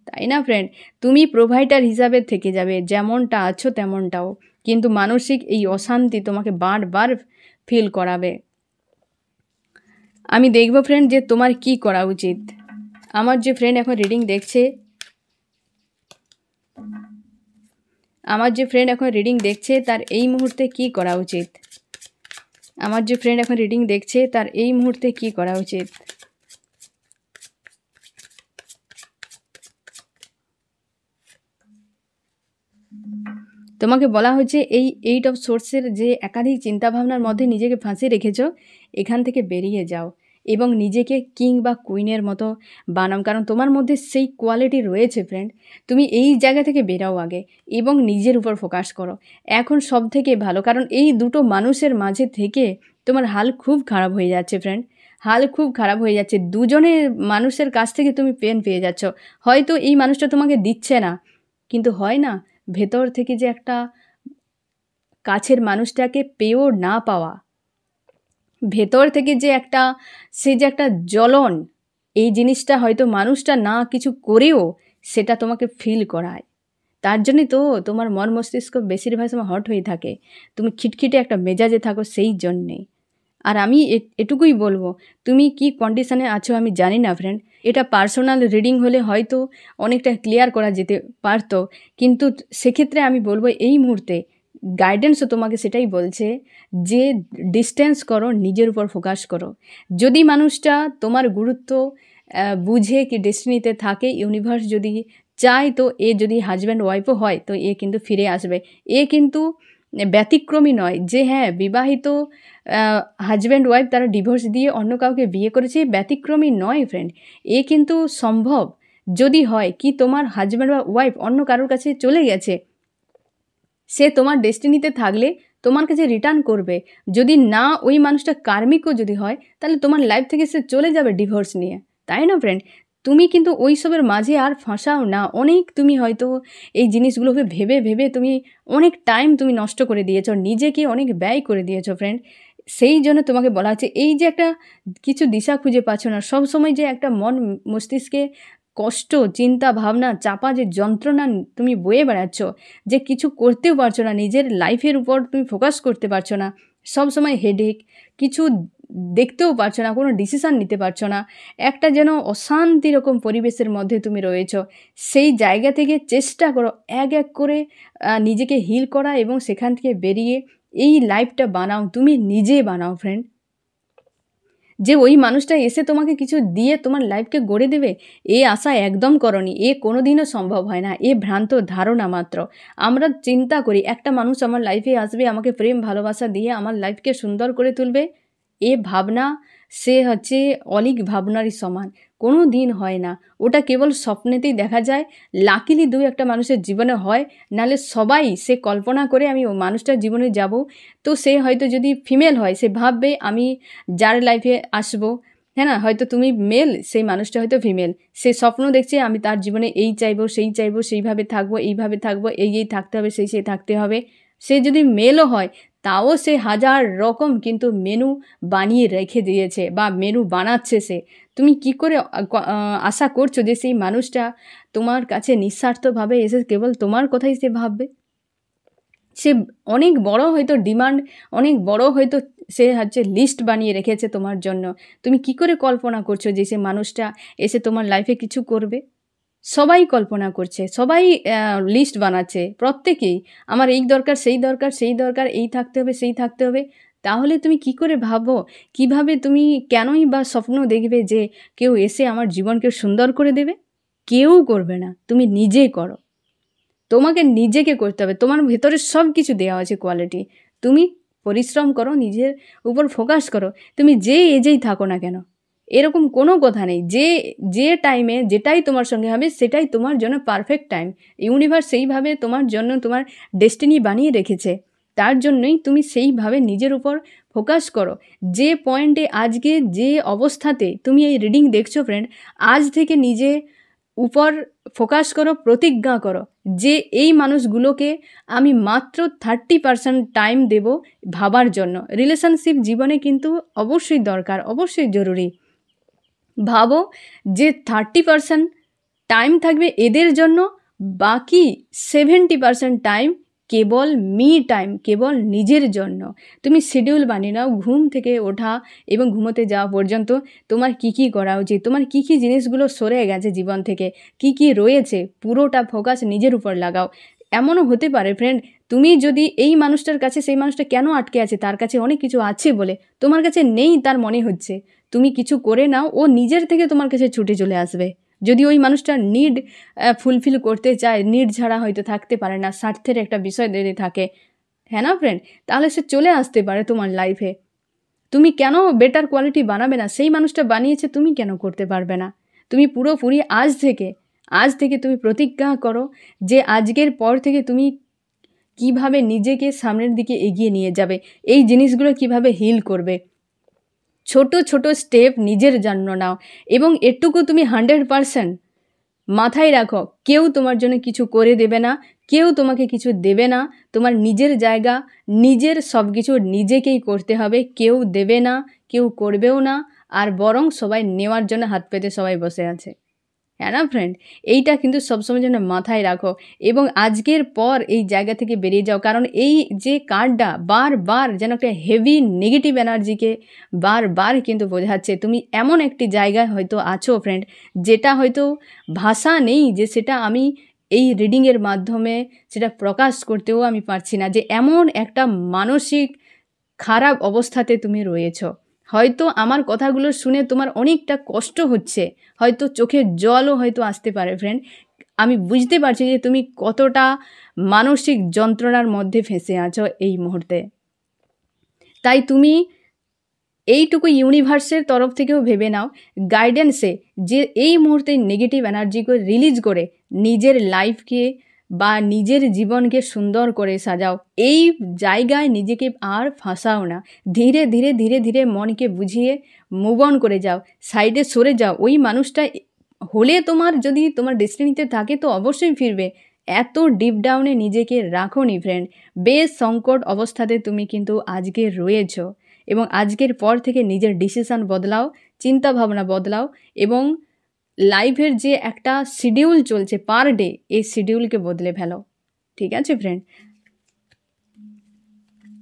S1: তাই না ফ্রেন্ড? তুমি প্রোভাইডার হিসাবে থেকে যাবে, যেমনটা আছো তেমনটাও, কিন্তু মানসিক এই অশান্তি তোমাকে বারবার ফিল করাবে। আমি দেখব ফ্রেন্ড যে তোমার কি করা উচিত। আমার যে ফ্রেন্ড এখন রিডিং দেখছে তার এই মুহূর্তে কি করা উচিত? আমার যে ফ্রেন্ড এখন রিডিং দেখছে তার এই মুহূর্তে কি করা উচিত? তোমাকে বলা হচ্ছে এই 8 অফ সোর্সের যে একাধিক চিন্তাভাবনার মধ্যে নিজেকে ফাঁসিয়ে রেখেছো, এখান থেকে বেরিয়ে যাও এবং নিজেকে কিং বা কুইনের মতো বানাও। কারণ তোমার মধ্যে সেই কোয়ালিটি রয়েছে ফ্রেন্ড। তুমি এই জায়গা থেকে বেরাও আগে এবং নিজের উপর ফোকাস করো। এখন সব থেকে ভালো, কারণ এই দুটো মানুষের মাঝে থেকে তোমার হাল খুব খারাপ হয়ে যাচ্ছে ফ্রেন্ড, হাল খুব খারাপ হয়ে যাচ্ছে। দুজনের মানুষের কাছ থেকে তুমি পেন পেয়ে যাচ্ছ। হয়তো এই মানুষটা তোমাকে দিচ্ছে না, কিন্তু হয় না ভেতর থেকে যে একটা কাছের মানুষটাকে পেয়েও না পাওয়া, ভেতর থেকে যে একটা জ্বলন, এই জিনিসটা হয়তো মানুষটা না কিছু করেও সেটা তোমাকে ফিল করায়। তার জন্যই তো তোমার মন মস্তিষ্ক বেশিরভাগ সময় হট হয়ে থাকে, তুমি খিটখিটে একটা মেজাজে থাকো সেই জন্যে। আর আমি এটুকুই বলবো, তুমি কি কন্ডিশনে আছো আমি জানি না ফ্রেন্ড, এটা পার্সোনাল রিডিং হলে হয়তো অনেকটা ক্লিয়ার করা যেতে পারতো, কিন্তু সেক্ষেত্রে আমি বলবো এই মুহূর্তে গাইডেন্সও তোমাকে সেটাই বলছে যে ডিস্টেন্স করো, নিজের উপর ফোকাস করো। যদি মানুষটা তোমার গুরুত্ব বুঝে কি ডেস্টিনিতে থাকে, ইউনিভার্স যদি চায়, তো এ যদি হাজব্যান্ড ওয়াইফও হয় তো এ কিন্তু ফিরে আসবে। এ কিন্তু ব্যতিক্রমী নয় যে হ্যাঁ বিবাহিত হাজব্যান্ড ওয়াইফ তারা ডিভোর্স দিয়ে অন্য কাউকে বিয়ে করেছে, ব্যতিক্রমী নয় ফ্রেন্ড। এ কিন্তু সম্ভব যদি হয় কি তোমার হাজব্যান্ড বা ওয়াইফ অন্য কারোর কাছে চলে গেছে, সে তোমার ডেস্টিনিতে থাকলে তোমার কাছে রিটার্ন করবে। যদি না ওই মানুষটা কার্মিকও যদি হয়, তাহলে তোমার লাইফ থেকে সে চলে যাবে ডিভোর্স নিয়ে, তাই না ফ্রেন্ড? তুমি কিন্তু ওই সবের মাঝে আর ফাঁসাও না। অনেক তুমি হয়তো এই জিনিসগুলোকে ভেবে ভেবে তুমি অনেক টাইম তুমি নষ্ট করে দিয়েছো, নিজেকে অনেক ব্যয় করে দিয়েছো ফ্রেন্ড। সেই জন্য তোমাকে বলা হচ্ছে এই যে একটা কিছু দিশা খুঁজে পাচ্ছ না, সব সময় যে একটা মন মস্তিষ্কে কষ্ট, চিন্তা ভাবনা, চাপা যে যন্ত্রণা তুমি বয়ে বেড়াচ্ছ, যে কিছু করতেও পারছো না, নিজের লাইফের উপর তুমি ফোকাস করতে পারছো না, সব সময় হেডেক, কিছু দেখতেও পারছো না, কোনো ডিসিশান নিতে পারছো না, একটা যেন অশান্তি রকম পরিবেশের মধ্যে তুমি রয়েছো। সেই জায়গা থেকে চেষ্টা করো এক এক করে নিজেকে হিল করা এবং সেখান থেকে বেরিয়ে এই লাইফটা বানাও, তুমি নিজে বানাও ফ্রেন্ড। যে ওই মানুষটা এসে তোমাকে কিছু দিয়ে তোমার লাইফকে গড়ে দেবে, এ আশা একদম করনি, এ কোনো দিনও সম্ভব হয় না, এ ভ্রান্ত ধারণা মাত্র। আমরা চিন্তা করি একটা মানুষ আমার লাইফে আসবে, আমাকে প্রেম ভালোবাসা দিয়ে আমার লাইফকে সুন্দর করে তুলবে, এ ভাবনা সে হচ্ছে অলীক ভাবনারই সমান, কোনো দিন হয় না। ওটা কেবল স্বপ্নেতেই দেখা যায়, লাকিলি দু একটা মানুষের জীবনে হয়, নাহলে সবাই সে কল্পনা করে আমি ও মানুষটার জীবনে যাব, তো সে হয়তো যদি ফিমেল হয় সে ভাববে আমি যার লাইফে আসবো, হ্যাঁ না, হয়তো তুমি মেল, সেই মানুষটা হয়তো ফিমেল, সে স্বপ্ন দেখছে আমি তার জীবনে এই চাইবো সেই চাইবো, সেইভাবে থাকবো এইভাবে থাকবো, এই থাকতে হবে সেই থাকতে হবে। সে যদি মেলও হয় তাও সে হাজার রকম কিন্তু মেনু বানিয়ে রেখে দিয়েছে বা মেনু বানাচ্ছে সে। তুমি কি করে আশা করছো যে সেই মানুষটা তোমার কাছে নিঃস্বার্থভাবে এসে কেবল তোমার কথাই সে ভাববে? সে অনেক বড় হয়তো ডিমান্ড, অনেক বড় হয়তো সে হচ্ছে লিস্ট বানিয়ে রেখেছে তোমার জন্য। তুমি কি করে কল্পনা করছো যে সে মানুষটা এসে তোমার লাইফে কিছু করবে? সবাই কল্পনা করছে, সবাই লিস্ট বানাচ্ছে, প্রত্যেকেই আমার এই দরকার সেই দরকার, এই থাকতে হবে সেই থাকতে হবে। তাহলে তুমি কি করে ভাবো, কিভাবে তুমি কেনই বা স্বপ্ন দেখবে যে কেউ এসে আমার জীবনকে সুন্দর করে দেবে? কেউ করবে না, তুমি নিজে করো। তোমাকে নিজেকে করতে হবে, তোমার ভেতরে সব কিছু দেওয়া আছে কোয়ালিটি। তুমি পরিশ্রম করো, নিজের উপর ফোকাস করো, তুমি যে এজেই থাকো না কেন। এরকম কোনো কথা নেই, যে যে টাইমে যেটাই তোমার সঙ্গে হবে সেটাই তোমার জন্য পারফেক্ট টাইম। ইউনিভার্স সেইভাবে তোমার জন্য তোমার ডেস্টিনি বানিয়ে রেখেছে, তার জন্যই তুমি সেইভাবে নিজের উপর ফোকাস করো। যে পয়েন্টে আজকে যে অবস্থাতে তুমি এই রিডিং দেখছো ফ্রেন্ড, আজ থেকে নিজে উপর ফোকাস করো, প্রতিজ্ঞা করো যে এই মানুষগুলোকে আমি মাত্র 30% টাইম দেব ভাবার জন্য। রিলেশনশিপ জীবনে কিন্তু অবশ্যই দরকার, অবশ্যই জরুরি। ভাবো যে 30% টাইম থাকবে এদের জন্য, বাকি 70% টাইম কেবল মি টাইম, কেবল নিজের জন্য। তুমি শিডিউল বানিয়ে নাও, ঘুম থেকে ওঠা এবং ঘুমোতে যাওয়া পর্যন্ত তোমার কি কি করা উচিত, তোমার কি কি জিনিসগুলো সরে গেছে জীবন থেকে, কি কি রয়েছে, পুরোটা ফোকাস নিজের উপর লাগাও। এমনও হতে পারে ফ্রেন্ড, তুমি যদি এই মানুষটার কাছে, সেই মানুষটা কেন আটকে আছে, তার কাছে অনেক কিছু আছে বলে তোমার কাছে নেই তার মনে হচ্ছে। তুমি কিছু করে নাও, ও নিজের থেকে তোমার কাছে ছুটে চলে আসবে। যদি ওই মানুষটা নিড ফুলফিল করতে চায়, নিড ছাড়া হয়তো থাকতে পারে না, স্বার্থের একটা বিষয় যদি থাকে, হ্যাঁ না ফ্রেন্ড, তাহলে সে চলে আসতে পারে তোমার লাইফে। তুমি কেন বেটার কোয়ালিটি বানাবে না? সেই মানুষটা বানিয়েছে, তুমি কেন করতে পারবে না? তুমি পুরোপুরি আজ থেকে তুমি প্রতিজ্ঞা করো যে আজকের পর থেকে তুমি কিভাবে নিজেকে সামনের দিকে এগিয়ে নিয়ে যাবে, এই জিনিসগুলো কিভাবে হিল করবে। ছোট ছোট স্টেপ নিজের জন্য নাও, এবং এটুকু তুমি 100% মাথায় রাখো, কেউ তোমার জন্য কিছু করে দেবে না, কেউ তোমাকে কিছু দেবে না। তোমার নিজের জায়গা, নিজের সব কিছু নিজেকেই করতে হবে, কেউ দেবে না, কেউ করবেও না। আর বরং সবাই নেওয়ার জন্য হাত পেতে সবাই বসে আছে, হ্যাঁ না ফ্রেন্ড? এইটা কিন্তু সবসময় যেন মাথায় রাখো, এবং আজকের পর এই জায়গা থেকে বেরিয়ে যাও। কারণ এই যে কার্ডটা বারবার যেন একটা হেভি নেগেটিভ এনার্জিকে বারবার কিন্তু বোঝাচ্ছে। তুমি এমন একটি জায়গায় হয়তো আছো ফ্রেন্ড, যেটা হয়তো ভাষা নেই যে সেটা আমি এই রিডিংয়ের মাধ্যমে সেটা প্রকাশ করতেও আমি পারছি না, যে এমন একটা মানসিক খারাপ অবস্থাতে তুমি রয়েছো। হয়তো আমার কথাগুলো শুনে তোমার অনেকটা কষ্ট হচ্ছে, হয়তো চোখের জলও হয়তো আসতে পারে ফ্রেন্ড। আমি বুঝতে পারছি যে তুমি কতটা মানসিক যন্ত্রণার মধ্যে ফেঁসে আছো এই মুহূর্তে। তাই তুমি এইটুকু ইউনিভার্সের তরফ থেকেও ভেবে নাও, গাইডেন্সে, যে এই মুহূর্তে নেগেটিভ এনার্জিকে রিলিজ করে নিজের লাইফকে বা নিজের জীবনকে সুন্দর করে সাজাও। এই জায়গায় নিজেকে আর ফাঁসাও না। ধীরে ধীরে ধীরে ধীরে মনকে বুঝিয়ে মুভ অন করে যাও, সাইডে সরে যাও। ওই মানুষটা হলে তোমার, যদি তোমার ডেস্টিনিতে থাকে তো অবশ্যই ফিরবে। এত ডিপ ডাউনে নিজেকে রাখো নি ফ্রেন্ড। বেশ সংকট অবস্থাতে তুমি কিন্তু আজকে রয়েছো, এবং আজকের পর থেকে নিজের ডিসিশান বদলাও, চিন্তা ভাবনা বদলাও, এবং লাইফের যে একটা শিডিউল চলছে পার ডে, এই শিডিউলকে বদলে ফেলো। ঠিক আছে ফ্রেন্ড?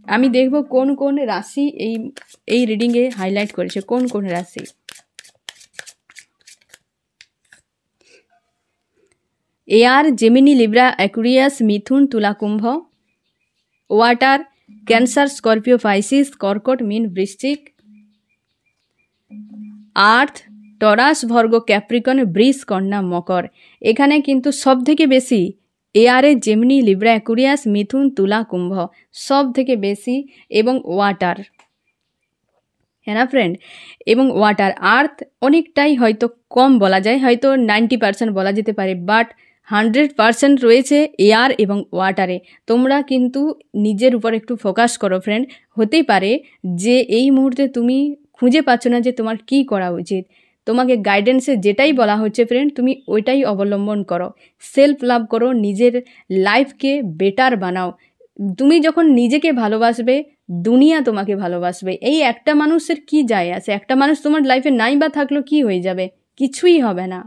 S1: আমি দেখব কোন কোন রাশি এই রিডিংয়ে হাইলাইট করেছে, কোন কোন রাশি। এয়ার, জেমিনি, লিব্রা, অ্যাকুরিয়াস, মিথুন, তুলা, কুম্ভ। ওয়াটার, ক্যান্সার, স্করপিও, পাইসিস, কর্কট, মীন, বৃশ্চিক। আর্থ, টরাস, ভর্গ, ক্যাপ্রিকন, বৃষ, কন্যা, মকর। এখানে কিন্তু সব থেকে বেশি এয়ারে জেমিনি, লিব্রা, অ্যাকুরিয়াস, মিথুন, তুলা, কুম্ভ সব থেকে বেশি, এবং ওয়াটার, হ্যাঁ না ফ্রেন্ড? এবং ওয়াটার। আর্থ অনেকটাই হয়তো কম বলা যায়, হয়তো 90% বলা যেতে পারে, বাট 100% রয়েছে এয়ার এবং ওয়াটারে। তোমরা কিন্তু নিজের উপর একটু ফোকাস করো ফ্রেন্ড। হতেই পারে যে এই মুহূর্তে তুমি খুঁজে পাচ্ছ না যে তোমার কি করা উচিত। তোমাকে গাইডেন্সে যেটাই বলা হচ্ছে ফ্রেন্ড, তুমি ওইটাই অবলম্বন করো। সেলফ লাভ করো, নিজের লাইফকে বেটার বানাও। তুমি যখন নিজেকে ভালোবাসবে, দুনিয়া তোমাকে ভালোবাসবে। এই একটা মানুষের কি যায় আসে? একটা মানুষ তোমার লাইফে নাই বা থাকলো কি হয়ে যাবে? কিছুই হবে না,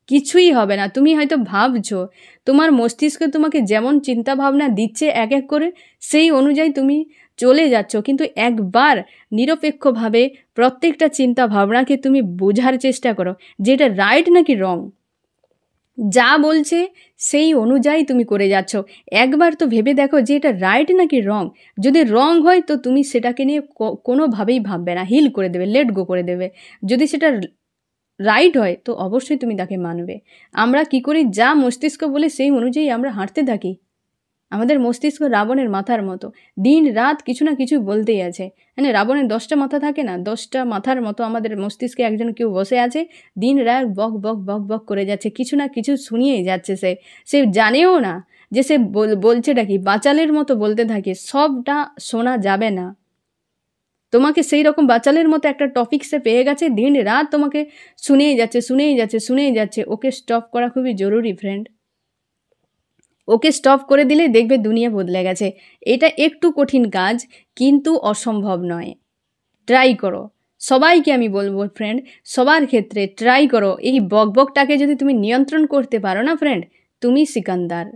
S1: কিছুই হবে না। তুমি হয়তো ভাবছো, তোমার মস্তিষ্ক তোমাকে যেমন চিন্তা ভাবনা দিচ্ছে এক এক করে, সেই অনুযায়ী তুমি চলে যাচ্ছ। কিন্তু একবার নিরপেক্ষভাবে প্রত্যেকটা চিন্তা ভাবনাকে তুমি বোঝার চেষ্টা করো যে এটা রাইট নাকি রং। যা বলছে সেই অনুযায়ী তুমি করে যাচ্ছ। একবার তো ভেবে দেখো যে এটা রাইট নাকি রং। যদি রং হয় তো তুমি সেটাকে নিয়ে কোনোভাবেই ভাববে না, হিল করে দেবে, লেট গো করে দেবে। যদি সেটা রাইট হয় তো অবশ্যই তুমি তাকে মানবে। আমরা কি করি, যা মস্তিষ্ক বলে সেই অনুযায়ী আমরা হাঁটতে থাকি। আমাদের মস্তিষ্ক রাবণের মাথার মতো, দিন রাত কিছু না কিছু বলতেই আছে। মানে রাবণের 10টা মাথা থাকে না, 10টা মাথার মতো আমাদের মস্তিষ্কে একজন কেউ বসে আছে, দিন রাত বক বক বক বক করে যাচ্ছে, কিছু না কিছু শুনিয়েই যাচ্ছে। সে জানেও না যে সে বলছেটা কি, বাচালের মতো বলতে থাকে, সবটা শোনা যাবে না। তোমাকে সেই রকম বাচালের মতো একটা টপিক সে পেয়ে গেছে, দিন রাত তোমাকে শুনেই যাচ্ছে শুনেই যাচ্ছে শুনেই যাচ্ছে। ওকে স্টপ করা খুবই জরুরি ফ্রেন্ড। ওকে স্টপ করে দিলে দেখবে দুনিয়া বদলে গেছে। এটা একটু কঠিন কাজ, কিন্তু অসম্ভব নয়। ট্রাই করো। সবাইকে আমি বলবো ফ্রেন্ড, সবার ক্ষেত্রে ট্রাই করো। এই বকবকটাকে যদি তুমি নিয়ন্ত্রণ করতে পারো না ফ্রেন্ড, তুমি সিকান্দার।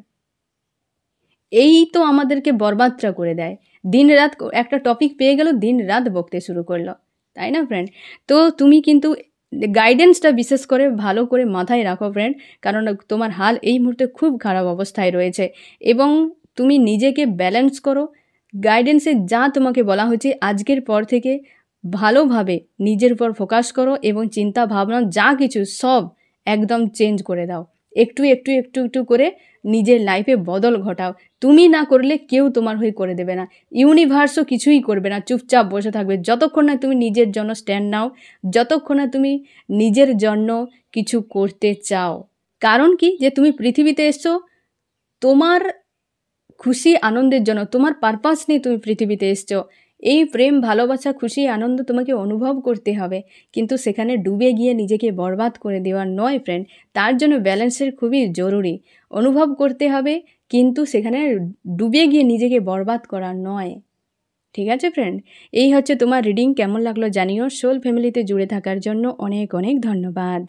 S1: এই তো আমাদেরকে বরবাদটা করে দেয়। দিন রাত একটা টপিক পেয়ে গেল, দিন রাত বকতে শুরু করলো, তাই না ফ্রেন্ড? তো তুমি কিন্তু গাইডেন্সটা বিশেষ করে ভালো করে মাথায় রাখো ফ্রেন্ড, কারণ তোমার হাল এই মুহূর্তে খুব খারাপ অবস্থায় রয়েছে এবং তুমি নিজেকে ব্যালেন্স করো। গাইডেন্সে যা তোমাকে বলা হচ্ছে আজকের পর থেকে ভালোভাবে নিজের উপর ফোকাস করো এবং চিন্তা ভাবনা যা কিছু সব একদম চেঞ্জ করে দাও। একটু একটু একটু একটু করে নিজের লাইফে বদল ঘটাও। তুমি না করলে কেউ তোমার হয়ে করে দেবে না, ইউনিভার্সও কিছুই করবে না, চুপচাপ বসে থাকবে যতক্ষণ না তুমি নিজের জন্য স্ট্যান্ড নাও, যতক্ষণ না তুমি নিজের জন্য কিছু করতে চাও। কারণ কি, যে তুমি পৃথিবীতে এসছো তোমার খুশি আনন্দের জন্য, তোমার পারপাস নিয়ে তুমি পৃথিবীতে এসছো। এই প্রেম ভালোবাসা খুশি আনন্দ তোমাকে অনুভব করতে হবে, কিন্তু সেখানে ডুবে গিয়ে নিজেকে বরবাদ করে দেওয়ার নয় ফ্রেন্ড। তার জন্য ব্যালেন্সের খুবই জরুরি। অনুভব করতে হবে, কিন্তু সেখানে ডুবে গিয়ে নিজেকে বরবাদ করা নয়। ঠিক আছে ফ্রেন্ড? এই হচ্ছে তোমার রিডিং। কেমন লাগলো জানিও। সোল ফ্যামিলিতে জুড়ে থাকার জন্য অনেক অনেক ধন্যবাদ।